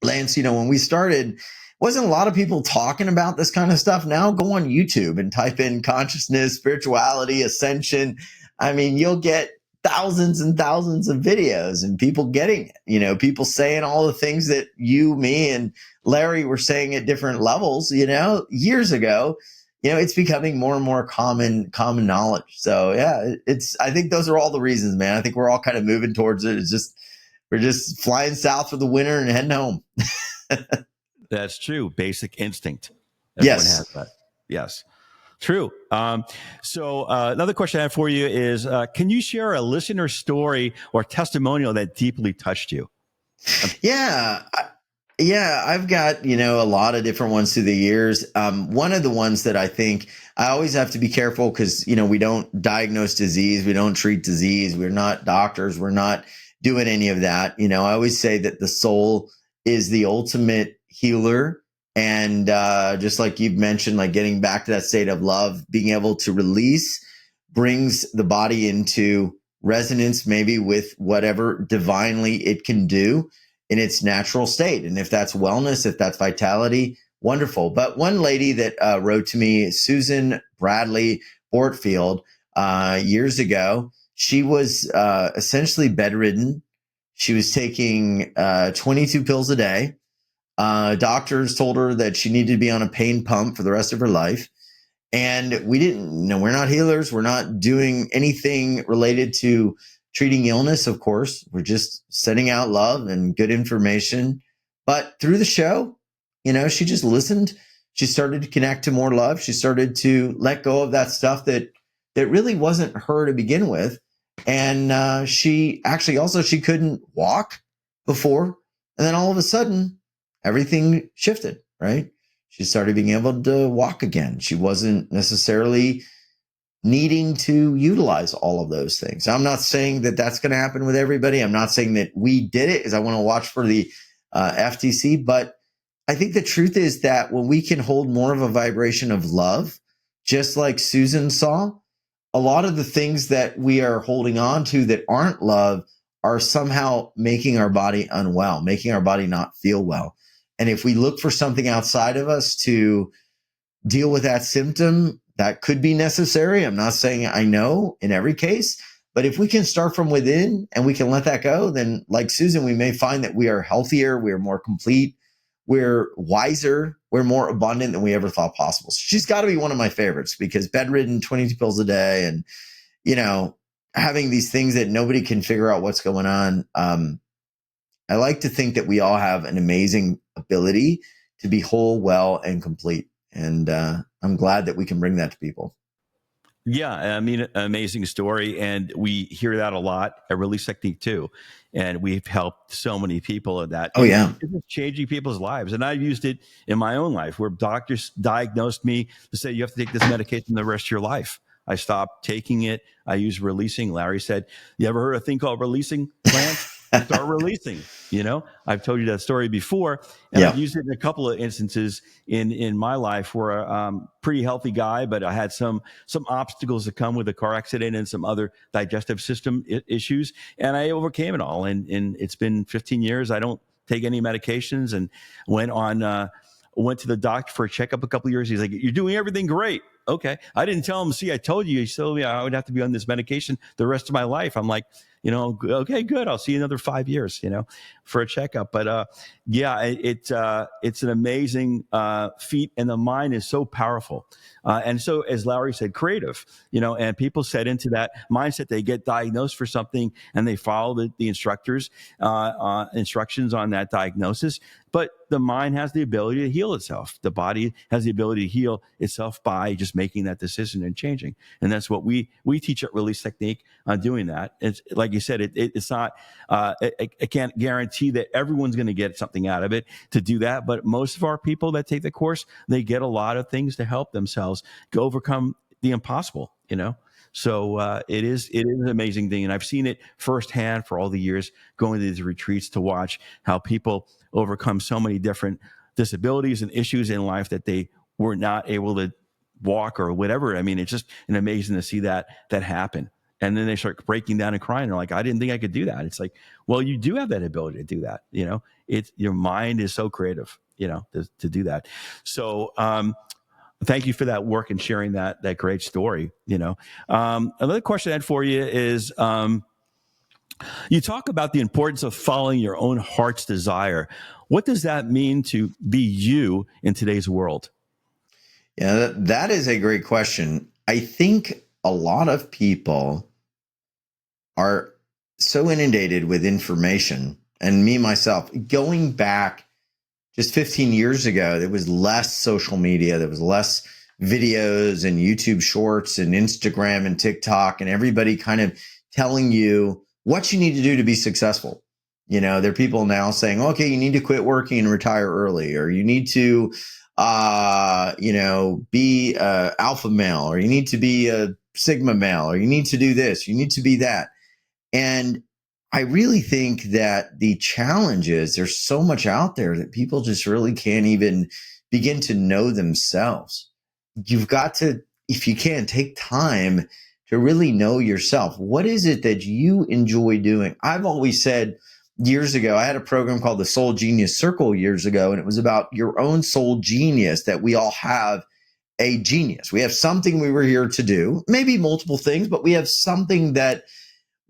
Lance, when we started, wasn't a lot of people talking about this kind of stuff. Now go on YouTube and type in consciousness, spirituality, ascension. I mean, you'll get thousands and thousands of videos and people getting it, people saying all the things that you, me, and Larry were saying at different levels, years ago. It's becoming more and more common knowledge. So yeah, I think those are all the reasons, man. I think we're all kind of moving towards it. We're just flying south for the winter and heading home. That's true. Basic instinct. Everyone has that. Yes. True. So another question I have for you is, can you share a listener story or testimonial that deeply touched you? Yeah. I've got, a lot of different ones through the years. One of the ones that I think I always have to be careful because, we don't diagnose disease. We don't treat disease. We're not doctors. We're not doing any of that. I always say that the soul is the ultimate healer. And just like you've mentioned, like getting back to that state of love, being able to release brings the body into resonance, maybe with whatever divinely it can do in its natural state. And if that's wellness, if that's vitality, wonderful. But one lady that wrote to me, Susan Bradley Bortfield, years ago, she was essentially bedridden. She was taking 22 pills a day. Doctors told her that she needed to be on a pain pump for the rest of her life. And we're not healers. We're not doing anything related to treating illness, of course. We're just sending out love and good information. But through the show, she just listened. She started to connect to more love. She started to let go of that stuff that really wasn't her to begin with. And she couldn't walk before. And then all of a sudden, everything shifted, right? She started being able to walk again. She wasn't necessarily needing to utilize all of those things. I'm not saying that that's going to happen with everybody. I'm not saying that we did it because I want to watch for the FTC. But I think the truth is that when we can hold more of a vibration of love, just like Susan saw, a lot of the things that we are holding on to that aren't love are somehow making our body unwell, making our body not feel well. And if we look for something outside of us to deal with that symptom, that could be necessary. I'm not saying I know in every case, but if we can start from within and we can let that go, then like Susan, we may find that we are healthier, we're more complete, we're wiser, we're more abundant than we ever thought possible. So she's got to be one of my favorites because bedridden, 22 pills a day, and, having these things that nobody can figure out what's going on. I like to think that we all have an amazing ability to be whole, well, and complete. And I'm glad that we can bring that to people. Yeah, I mean, amazing story. And we hear that a lot at Release Technique too. And we've helped so many people at that. Oh, yeah. It's changing people's lives. And I've used it in my own life where doctors diagnosed me to say, you have to take this medication the rest of your life. I stopped taking it. I used releasing. Larry said, you ever heard of a thing called releasing, Lance? Start releasing. I've told you that story before, and I've used it in a couple of instances in my life where I'm pretty healthy guy, but I had some obstacles that come with a car accident and some other digestive system issues, and I overcame it all. And it's been 15 years. I don't take any medications, and went to the doctor for a checkup a couple of years. He's like, "You're doing everything great." Okay. I didn't tell him, see, I told you. He told me I would have to be on this medication the rest of my life. I'm like, Okay, good. I'll see you another 5 years, for a checkup. But it's an amazing feat, and the mind is so powerful. And so, as Larry said, creative, and people set into that mindset. They get diagnosed for something and they follow the instructors' instructions on that diagnosis. But the mind has the ability to heal itself. The body has the ability to heal itself by just making that decision and changing. And that's what we teach at Release Technique on doing that. It's like you said, it's not, I can't guarantee that everyone's going to get something out of it to do that. But most of our people that take the course, they get a lot of things to help themselves to overcome the impossible, So it is an amazing thing. And I've seen it firsthand for all the years going to these retreats to watch how people overcome so many different disabilities and issues in life that they were not able to walk or whatever. I mean, it's just amazing to see that happen. And then they start breaking down and crying. They're like, I didn't think I could do that. It's like, well, you do have that ability to do that. It's your mind is so creative, to do that. So, thank you for that work and sharing that great story. Another question I had for you is, you talk about the importance of following your own heart's desire. What does that mean to be you in today's world? Yeah, that is a great question. I think a lot of people are so inundated with information, and me, myself, going back just 15 years ago, there was less social media. There was less videos and YouTube shorts and Instagram and TikTok and everybody kind of telling you what you need to do to be successful. There are people now saying, okay, you need to quit working and retire early, or you need to, be a alpha male, or you need to be a sigma male, or you need to do this, you need to be that. And I really think that the challenge is there's so much out there that people just really can't even begin to know themselves. You've got to, if you can, take time to really know yourself. What is it that you enjoy doing? I've always said years ago, I had a program called the Soul Genius Circle years ago, and it was about your own soul genius, that we all have a genius. We have something we were here to do, maybe multiple things, but we have something that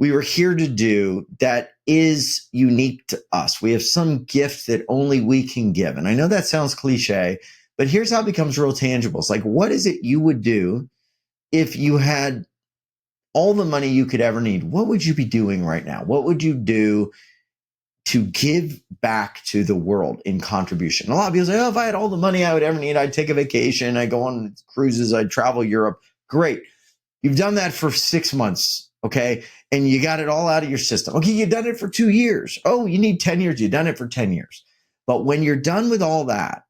we were here to do that is unique to us. We have some gift that only we can give. And I know that sounds cliche, but here's how it becomes real tangible. It's like, what is it you would do if you had all the money you could ever need? What would you be doing right now? What would you do to give back to the world in contribution? A lot of people say, oh, if I had all the money I would ever need, I'd take a vacation, I'd go on cruises, I'd travel Europe. Great. You've done that for 6 months. Okay. And you got it all out of your system. Okay. You've done it for 2 years. Oh, you need 10 years. You've done it for 10 years. But when you're done with all that,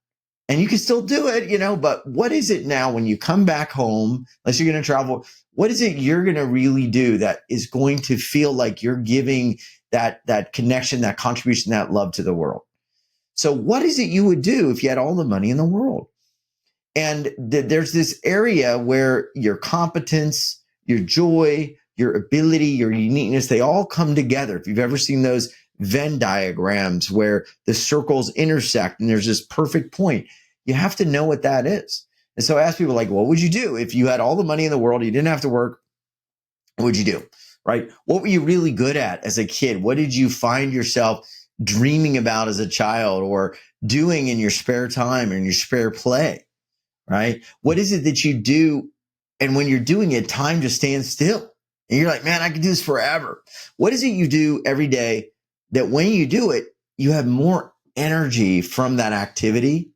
and you can still do it, but what is it now when you come back home, unless you're going to travel, what is it you're going to really do that is going to feel like you're giving that connection, that contribution, that love to the world? So what is it you would do if you had all the money in the world? And there's this area where your competence, your joy, your ability, your uniqueness, they all come together. If you've ever seen those Venn diagrams where the circles intersect and there's this perfect point, you have to know what that is. And so I ask people, like, what would you do if you had all the money in the world, you didn't have to work? What would you do? Right? What were you really good at as a kid? What did you find yourself dreaming about as a child, or doing in your spare time or in your spare play? Right? What is it that you do? And when you're doing it, time just stands still. And you're like, man, I could do this forever. What is it you do every day that when you do it, you have more energy from that activity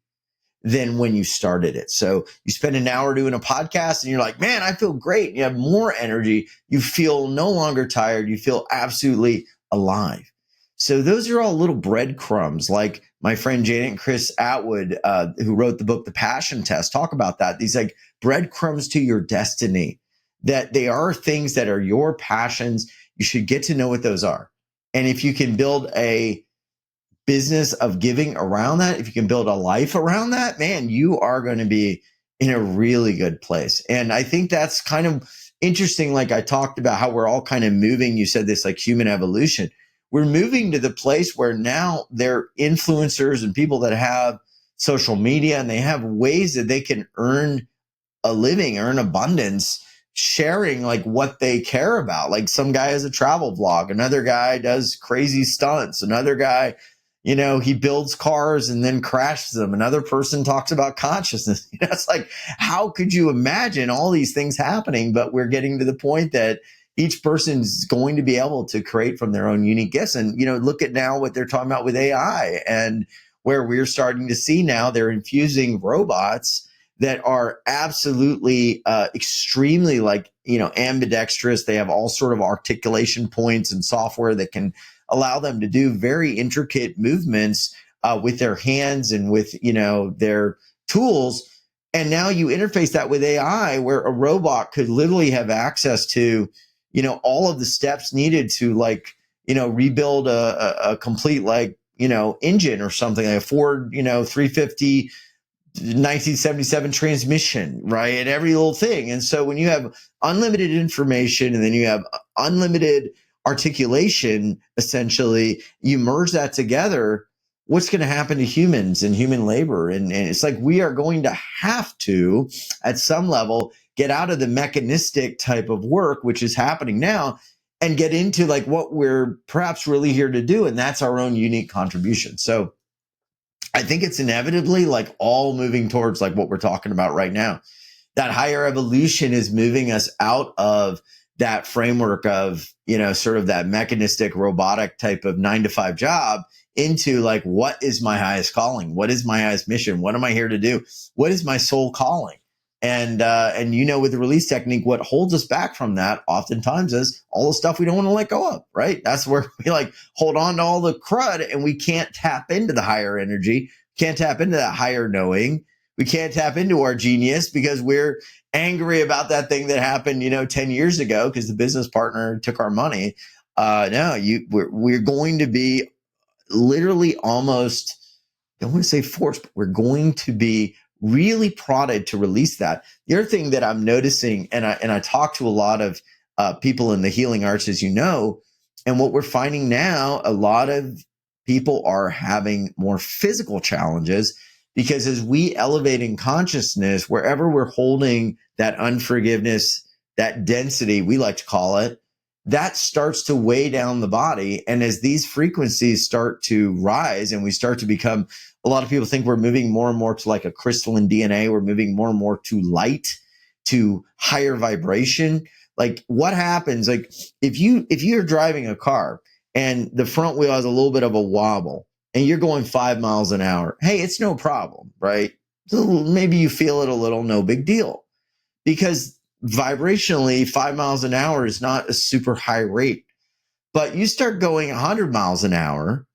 than when you started it? So you spend an hour doing a podcast and you're like, man, I feel great. You have more energy. You feel no longer tired. You feel absolutely alive. So those are all little breadcrumbs, like my friend Janet and Chris Atwood, who wrote the book, The Passion Test, talk about that. These like breadcrumbs to your destiny, that they are things that are your passions. You should get to know what those are. And if you can build a business of giving around that, if you can build a life around that, man, you are going to be in a really good place. And I think that's kind of interesting. Like I talked about how we're all kind of moving. You said this, like human evolution. We're moving to the place where now they're influencers and people that have social media, and they have ways that they can earn a living, earn abundance sharing like what they care about. Like some guy has a travel vlog, another guy does crazy stunts, another guy, he builds cars and then crashes them. Another person talks about consciousness. It's like, how could you imagine all these things happening? But we're getting to the point that each person's going to be able to create from their own unique gifts. And, look at now what they're talking about with AI, and where we're starting to see now they're infusing robots that are absolutely extremely ambidextrous. They have all sort of articulation points and software that can allow them to do very intricate movements with their hands and with, their tools. And now you interface that with AI, where a robot could literally have access to, all of the steps needed to rebuild a complete engine or something, like a Ford, 350 1977 transmission, right? And every little thing. And so when you have unlimited information and then you have unlimited articulation, essentially, you merge that together, what's going to happen to humans and human labor? And it's like we are going to have to, at some level, get out of the mechanistic type of work, which is happening now, and get into like what we're perhaps really here to do. And that's our own unique contribution. So I think it's inevitably like all moving towards like what we're talking about right now. That higher evolution is moving us out of that framework of, sort of that mechanistic robotic type of 9-to-5 job into like, what is my highest calling? What is my highest mission? What am I here to do? What is my soul calling? And with the release technique, what holds us back from that oftentimes is all the stuff we don't want to let go of, right? That's where we hold on to all the crud and we can't tap into the higher energy, can't tap into that higher knowing. We can't tap into our genius because we're angry about that thing that happened, 10 years ago because the business partner took our money. We're going to be literally almost, I don't want to say forced, but we're going to be really prodded to release that. The other thing that I'm noticing, and I talk to a lot of people in the healing arts, as and what we're finding now, a lot of people are having more physical challenges because as we elevate in consciousness, wherever we're holding that unforgiveness, that density, we like to call it, that starts to weigh down the body. And as these frequencies start to rise and we start to become, a lot of people think we're moving more and more to like a crystalline DNA. We're moving more and more to light, to higher vibration. Like what happens? Like if you're driving a car and the front wheel has a little bit of a wobble and you're going 5 miles an hour, hey, it's no problem, right? So maybe you feel it a little, no big deal, because vibrationally 5 miles an hour is not a super high rate. But you start going 100 miles an hour,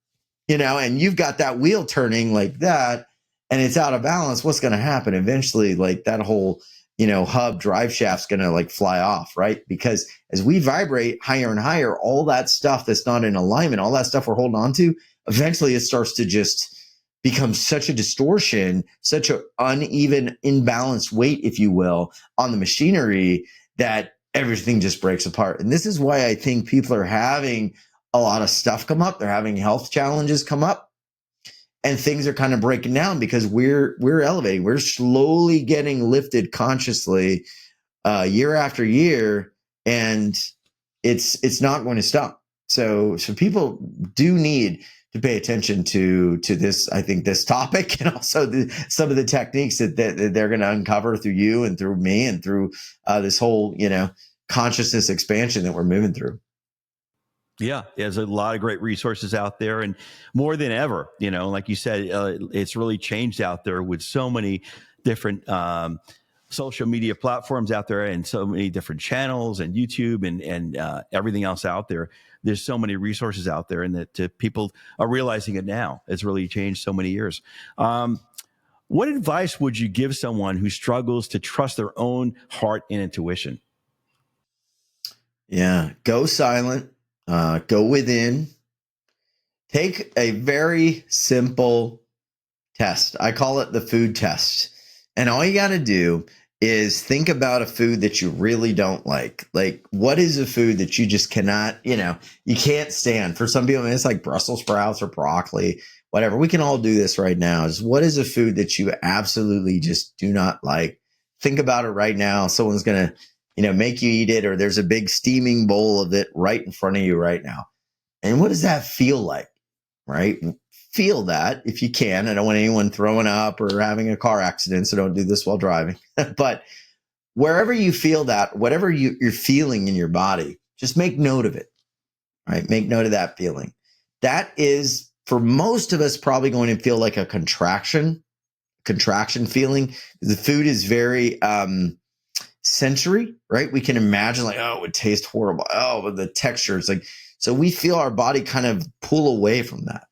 and you've got that wheel turning like that and it's out of balance. What's going to happen eventually? Like that whole, hub drive shaft's going to fly off, right? Because as we vibrate higher and higher, all that stuff that's not in alignment, all that stuff we're holding on to, eventually it starts to just become such a distortion, such an uneven, imbalanced weight, if you will, on the machinery that everything just breaks apart. And this is why I think people are having a lot of stuff come up. They're having health challenges come up and things are kind of breaking down because we're elevating. We're slowly getting lifted consciously year after year, and it's not going to stop. So people do need to pay attention to this, I think, this topic, and also some of the techniques that they're going to uncover through you and through me and through this whole, consciousness expansion that we're moving through. Yeah, there's a lot of great resources out there, and more than ever, like you said, it's really changed out there with so many different social media platforms out there and so many different channels and YouTube and everything else out there. There's so many resources out there, and that people are realizing it now. It's really changed so many years. What advice would you give someone who struggles to trust their own heart and intuition? Yeah, go silent. Go within, take a very simple test. I call it the food test. And all you got to do is think about a food that you really don't like. Like, what is a food that you just cannot, you can't stand? For some people, it's like Brussels sprouts or broccoli, whatever. We can all do this right now. What is a food that you absolutely just do not like? Think about it right now. Someone's going to, make you eat it, or there's a big steaming bowl of it right in front of you right now. And what does that feel like, right? Feel that if you can. I don't want anyone throwing up or having a car accident, so don't do this while driving. But wherever you feel that, whatever you're feeling in your body, just make note of it, right? Make note of that feeling. That is, for most of us, probably going to feel like a contraction feeling. The food is very sensory, right? We can imagine like, oh, it would taste horrible. Oh, but the texture is like, so we feel our body kind of pull away from that.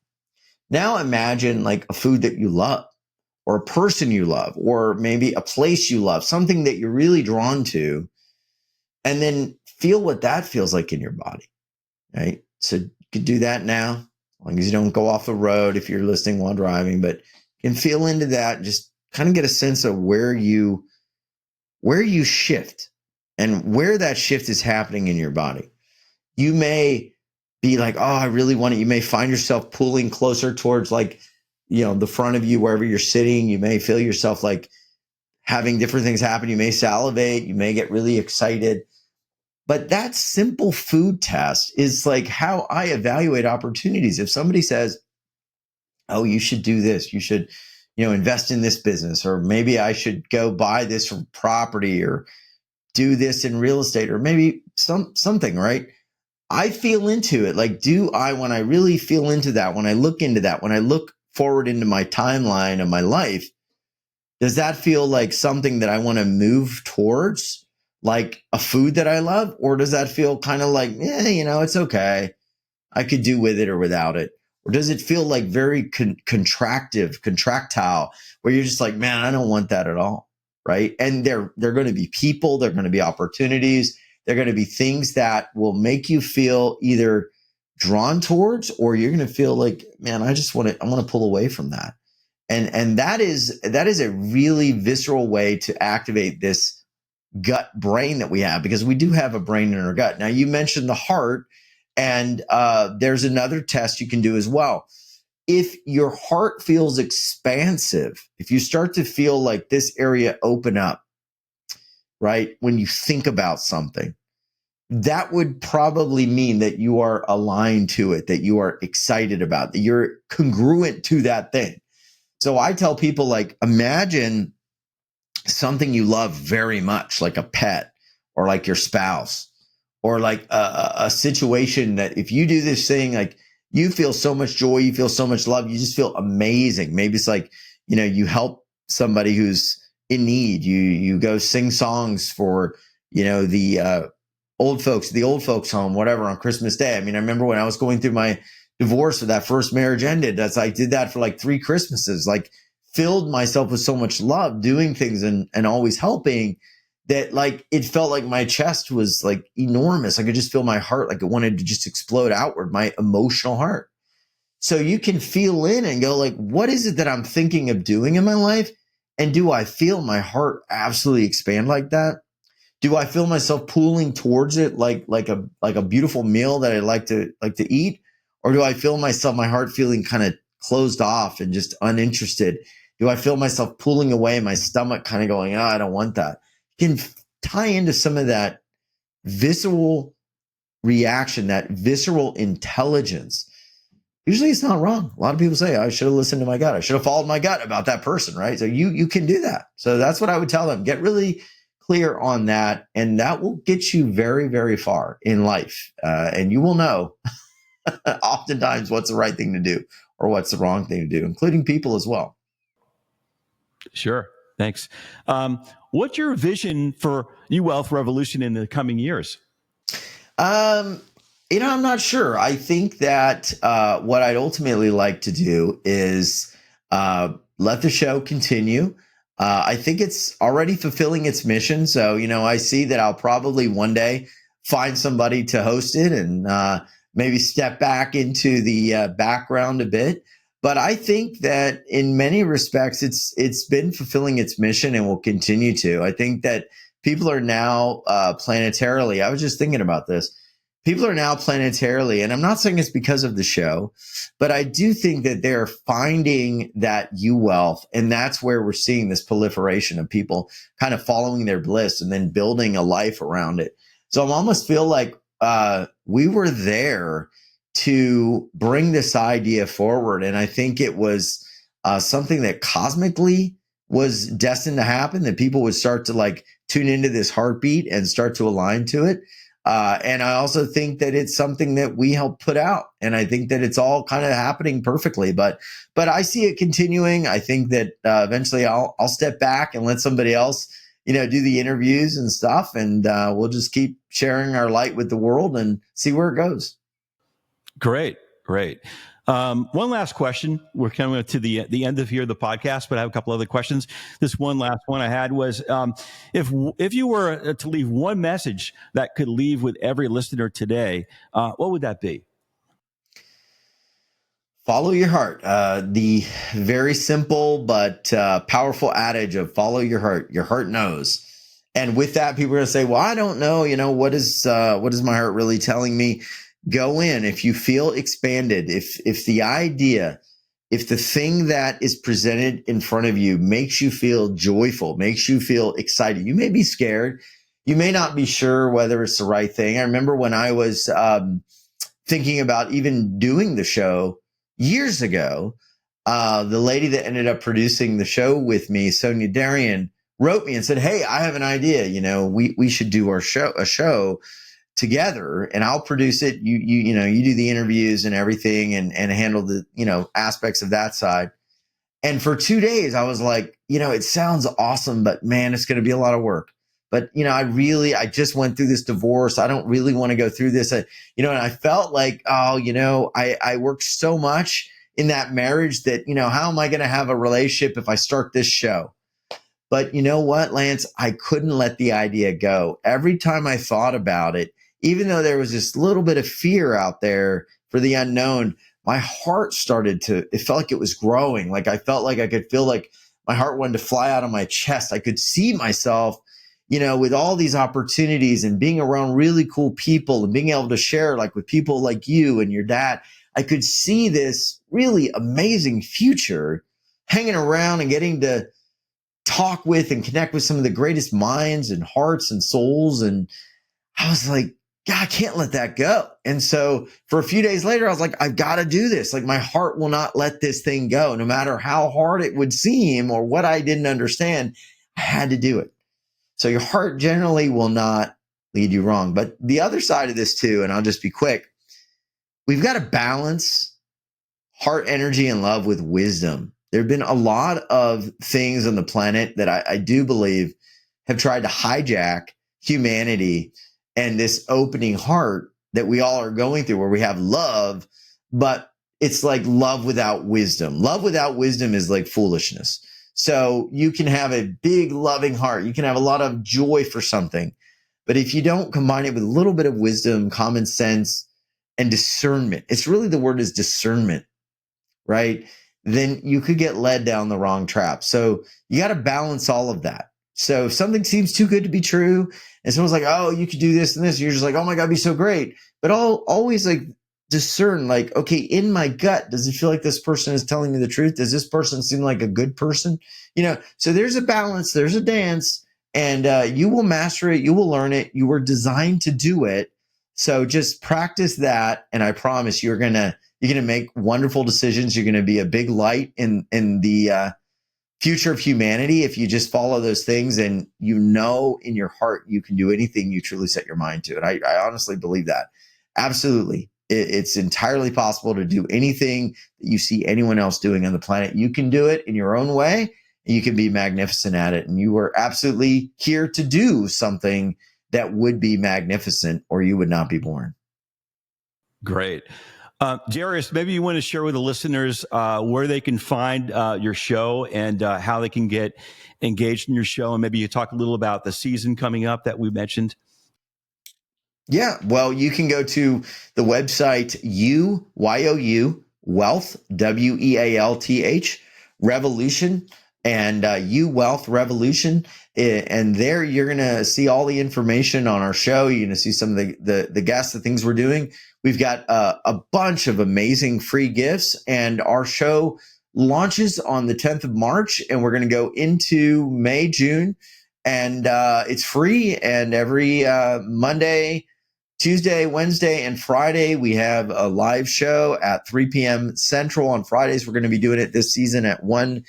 Now imagine like a food that you love, or a person you love, or maybe a place you love, something that you're really drawn to, and then feel what that feels like in your body, right? So you could do that now, as long as you don't go off the road if you're listening while driving, but you can feel into that, just kind of get a sense of where you shift and where that shift is happening in your body. You may be like, oh, I really want it. You may find yourself pulling closer towards like, the front of you, wherever you're sitting. You may feel yourself like having different things happen. You may salivate. You may get really excited. But that simple food test is like how I evaluate opportunities. If somebody says, oh, you should do this, you should, invest in this business, or maybe I should go buy this property, or do this in real estate, or maybe something, right? I feel into it. Like, when I really feel into that, when I look into that, when I look forward into my timeline of my life, does that feel like something that I want to move towards, like a food that I love? Or does that feel kind of like, it's okay, I could do with it or without it? Or does it feel like very contractile, where you're just like, man, I don't want that at all, right? And they're going to be people, they're going to be opportunities, they're going to be things that will make you feel either drawn towards, or you're going to feel like, man, I want to pull away from that. And that is a really visceral way to activate this gut brain that we have, because we do have a brain in our gut. Now, you mentioned the heart, and there's another test you can do as well. If your heart feels expansive, if you start to feel like this area open up, right, when you think about something, that would probably mean that you are aligned to it, that you are excited about, that you're congruent to that thing. So I tell people, like, imagine something you love very much, like a pet, or like your spouse, or like a situation that if you do this thing, like, you feel so much joy, you feel so much love, you just feel amazing. Maybe it's like, you help somebody who's in need. You go sing songs for, the old folks home, whatever, on Christmas Day. I mean, I remember when I was going through my divorce, or that first marriage ended, I did that for like 3 Christmases, like filled myself with so much love, doing things and always helping, that like it felt like my chest was like enormous. I could just feel my heart, like it wanted to just explode outward, my emotional heart. So you can feel in and go like, what is it that I'm thinking of doing in my life? And do I feel my heart absolutely expand like that? Do I feel myself pulling towards it like a beautiful meal that I like to eat? Or do I feel my heart feeling kind of closed off and just uninterested? Do I feel myself pulling away, my stomach kind of going, oh, I don't want that? You can tie into some of that visceral reaction, that visceral intelligence. Usually it's not wrong. A lot of people say, I should have listened to my gut. I should have followed my gut about that person, right? So you can do that. So that's what I would tell them. Get really clear on that, and that will get you very, very far in life. And you will know oftentimes what's the right thing to do or what's the wrong thing to do, including people as well. Sure. Thanks. What's your vision for Wealth Revolution in the coming years? I'm not sure. I think that what I'd ultimately like to do is let the show continue. I think it's already fulfilling its mission. So, I see that I'll probably one day find somebody to host it, and maybe step back into the background a bit. But I think that in many respects, it's been fulfilling its mission and will continue to. I think that people are now planetarily. I was just thinking about this. people are now planetarily, and I'm not saying it's because of the show, but I do think that they're finding that wealth. And that's where we're seeing this proliferation of people kind of following their bliss and then building a life around it. So I almost feel like we were there to bring this idea forward. And I think it was something that cosmically was destined to happen, that people would start to like tune into this heartbeat and start to align to it. And I also think that it's something that we help put out. And I think that it's all kind of happening perfectly. But I see it continuing. I think that eventually I'll step back and let somebody else, do the interviews and stuff. And we'll just keep sharing our light with the world and see where it goes. Great. One last question. We're coming to the end of the podcast, but I have a couple other questions. This one last one I had was, if you were to leave one message that could leave with every listener today, what would that be? Follow your heart. The very simple but powerful adage of follow your heart. Your heart knows. And with that, people are going to say, well, I don't know, what is my heart really telling me? Go in. If you feel expanded, if the thing that is presented in front of you makes you feel joyful, makes you feel excited, you may be scared. You may not be sure whether it's the right thing. I remember when I was thinking about even doing the show years ago, the lady that ended up producing the show with me, Sonia Darian, wrote me and said, hey, I have an idea. We should do a show together, and I'll produce it. You do the interviews and everything and handle the, aspects of that side. And for 2 days, I was like, it sounds awesome, but man, it's going to be a lot of work. But, I just went through this divorce. I don't really want to go through this. And I felt like, I worked so much in that marriage that, how am I going to have a relationship if I start this show? But you know what, Lance? I couldn't let the idea go. Every time I thought about it, even though there was this little bit of fear out there for the unknown, my heart it felt like it was growing. Like I felt like I could feel like my heart wanted to fly out of my chest. I could see myself, with all these opportunities and being around really cool people and being able to share like with people like you and your dad. I could see this really amazing future hanging around and getting to talk with and connect with some of the greatest minds and hearts and souls. And I was like, God, I can't let that go. And so for a few days later, I was like, I've got to do this. Like my heart will not let this thing go. No matter how hard it would seem or what I didn't understand, I had to do it. So your heart generally will not lead you wrong. But the other side of this too, and I'll just be quick, we've got to balance heart energy and love with wisdom. There have been a lot of things on the planet that I do believe have tried to hijack humanity and this opening heart that we all are going through, where we have love, but it's like love without wisdom. Love without wisdom is like foolishness. So you can have a big loving heart. You can have a lot of joy for something. But if you don't combine it with a little bit of wisdom, common sense, and discernment, it's really the word is discernment, right? Then you could get led down the wrong trap. So you got to balance all of that. So if something seems too good to be true and someone's like, oh, you could do this and this, you're just like, oh my God, it'd be so great. But I'll always like discern, like, okay, in my gut, does it feel like this person is telling me the truth? Does this person seem like a good person? So there's a balance, there's a dance, and you will master it. You will learn it. You were designed to do it. So just practice that. And I promise you're going to make wonderful decisions. You're going to be a big light in the future of humanity if you just follow those things, and in your heart you can do anything you truly set your mind to. And I honestly believe that. Absolutely. It's entirely possible to do anything that you see anyone else doing on the planet. You can do it in your own way, and you can be magnificent at it. And you were absolutely here to do something that would be magnificent, or you would not be born. Great. Darius, maybe you want to share with the listeners where they can find your show and how they can get engaged in your show. And maybe you talk a little about the season coming up that we mentioned. Yeah, well, you can go to the website Wealth, WEALTH, Revolution and You Wealth Revolution. And there you're going to see all the information on our show. You're going to see some of the guests, the things we're doing. We've got a bunch of amazing free gifts, and our show launches on the 10th of March, and we're going to go into May, June, and it's free. And every Monday, Tuesday, Wednesday, and Friday, we have a live show at 3 p.m. Central. On Fridays, we're going to be doing it this season at 1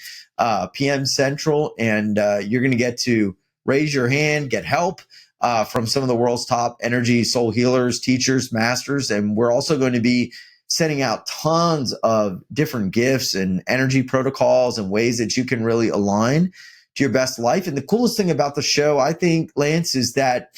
p.m. Central, and you're going to get to raise your hand, get help from some of the world's top energy soul healers, teachers, masters. And we're also going to be sending out tons of different gifts and energy protocols and ways that you can really align to your best life. And the coolest thing about the show, I think, Lance, is that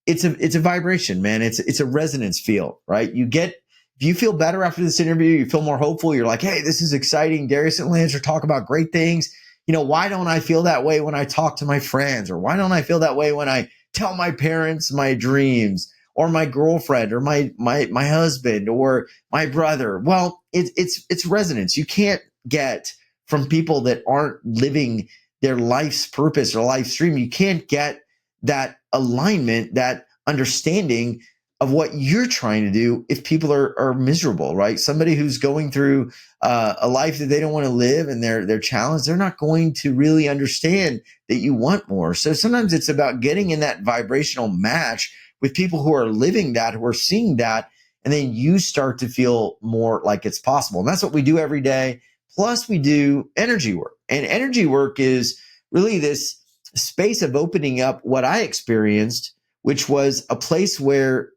it's a vibration, man. It's a resonance field, right? If you feel better after this interview, you feel more hopeful. You're like, hey, this is exciting. Darius and Lance are talking about great things. Why don't I feel that way when I talk to my friends? Or why don't I feel that way when I tell my parents my dreams, or my girlfriend, or my husband, or my brother? Well, it's resonance. You can't get from people that aren't living their life's purpose or life stream. You can't get that alignment, that understanding of what you're trying to do if people are miserable, right? Somebody who's going through a life that they don't want to live, and they're challenged, they're not going to really understand that you want more. So sometimes it's about getting in that vibrational match with people who are living that, who are seeing that, and then you start to feel more like it's possible. And that's what we do every day. Plus we do energy work. And energy work is really this space of opening up what I experienced, which was a place where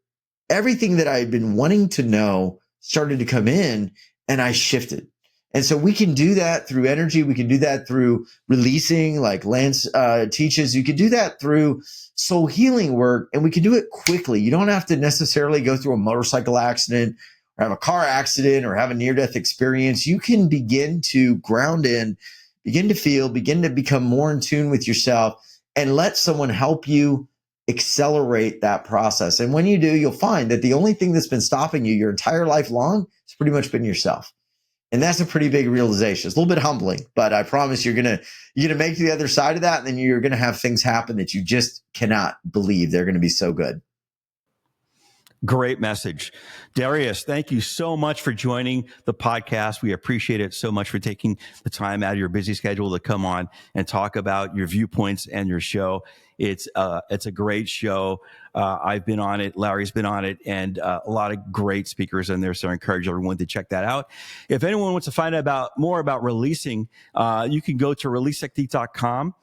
everything that I had been wanting to know started to come in, and I shifted. And so we can do that through energy. We can do that through releasing, like Lance teaches. You can do that through soul healing work, and we can do it quickly. You don't have to necessarily go through a motorcycle accident or have a car accident or have a near-death experience. You can begin to ground in, begin to feel, begin to become more in tune with yourself, and let someone help you accelerate that process. And when you do, you'll find that the only thing that's been stopping you your entire life long has pretty much been yourself. And that's a pretty big realization. It's a little bit humbling, but I promise you're gonna make it to the other side of that, and then you're gonna have things happen that you just cannot believe. They're gonna be so good. Great message. Darius, thank you so much for joining the podcast. We appreciate it so much for taking the time out of your busy schedule to come on and talk about your viewpoints and your show. It's a great show. I've been on it. Larry's been on it, and a lot of great speakers in there. So I encourage everyone to check that out. If anyone wants to find out more about releasing, you can go to releasetechnique.com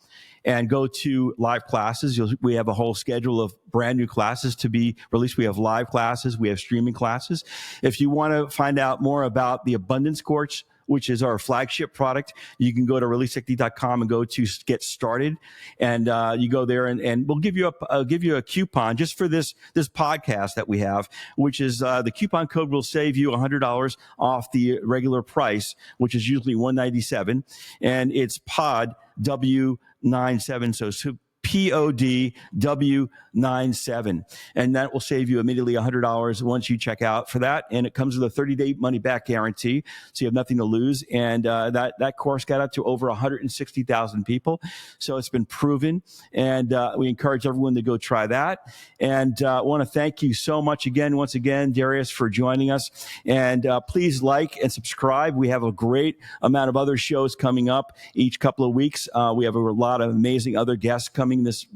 and go to live classes. We have a whole schedule of brand new classes to be released. We have live classes. We have streaming classes. If you want to find out more about the Abundance Course, which is our flagship product, you can go to releasetechnique.com and go to get started. And you go there, and we'll give you a coupon just for this podcast that we have, which is the coupon code will save you $100 off the regular price, which is usually $197, and it's POD W97. So PODW97. And that will save you immediately $100 once you check out for that. And it comes with a 30-day money-back guarantee, so you have nothing to lose. And that course got out to over 160,000 people. So it's been proven. And we encourage everyone to go try that. And I want to thank you so much once again, Darius, for joining us. And please like and subscribe. We have a great amount of other shows coming up each couple of weeks. We have a lot of amazing other guests coming this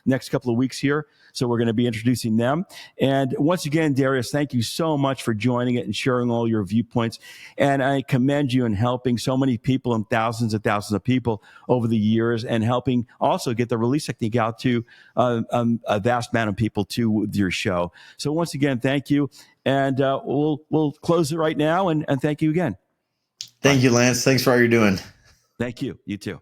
next couple of weeks here. So we're going to be introducing them. And once again, Darius, thank you so much for joining it and sharing all your viewpoints. And I commend you in helping so many people and thousands of people over the years, and helping also get the release technique out to a vast amount of people too with your show. So once again, thank you. And we'll close it right now. And thank you again. Thank you, Lance. Thanks for all you're doing. Thank you. You too.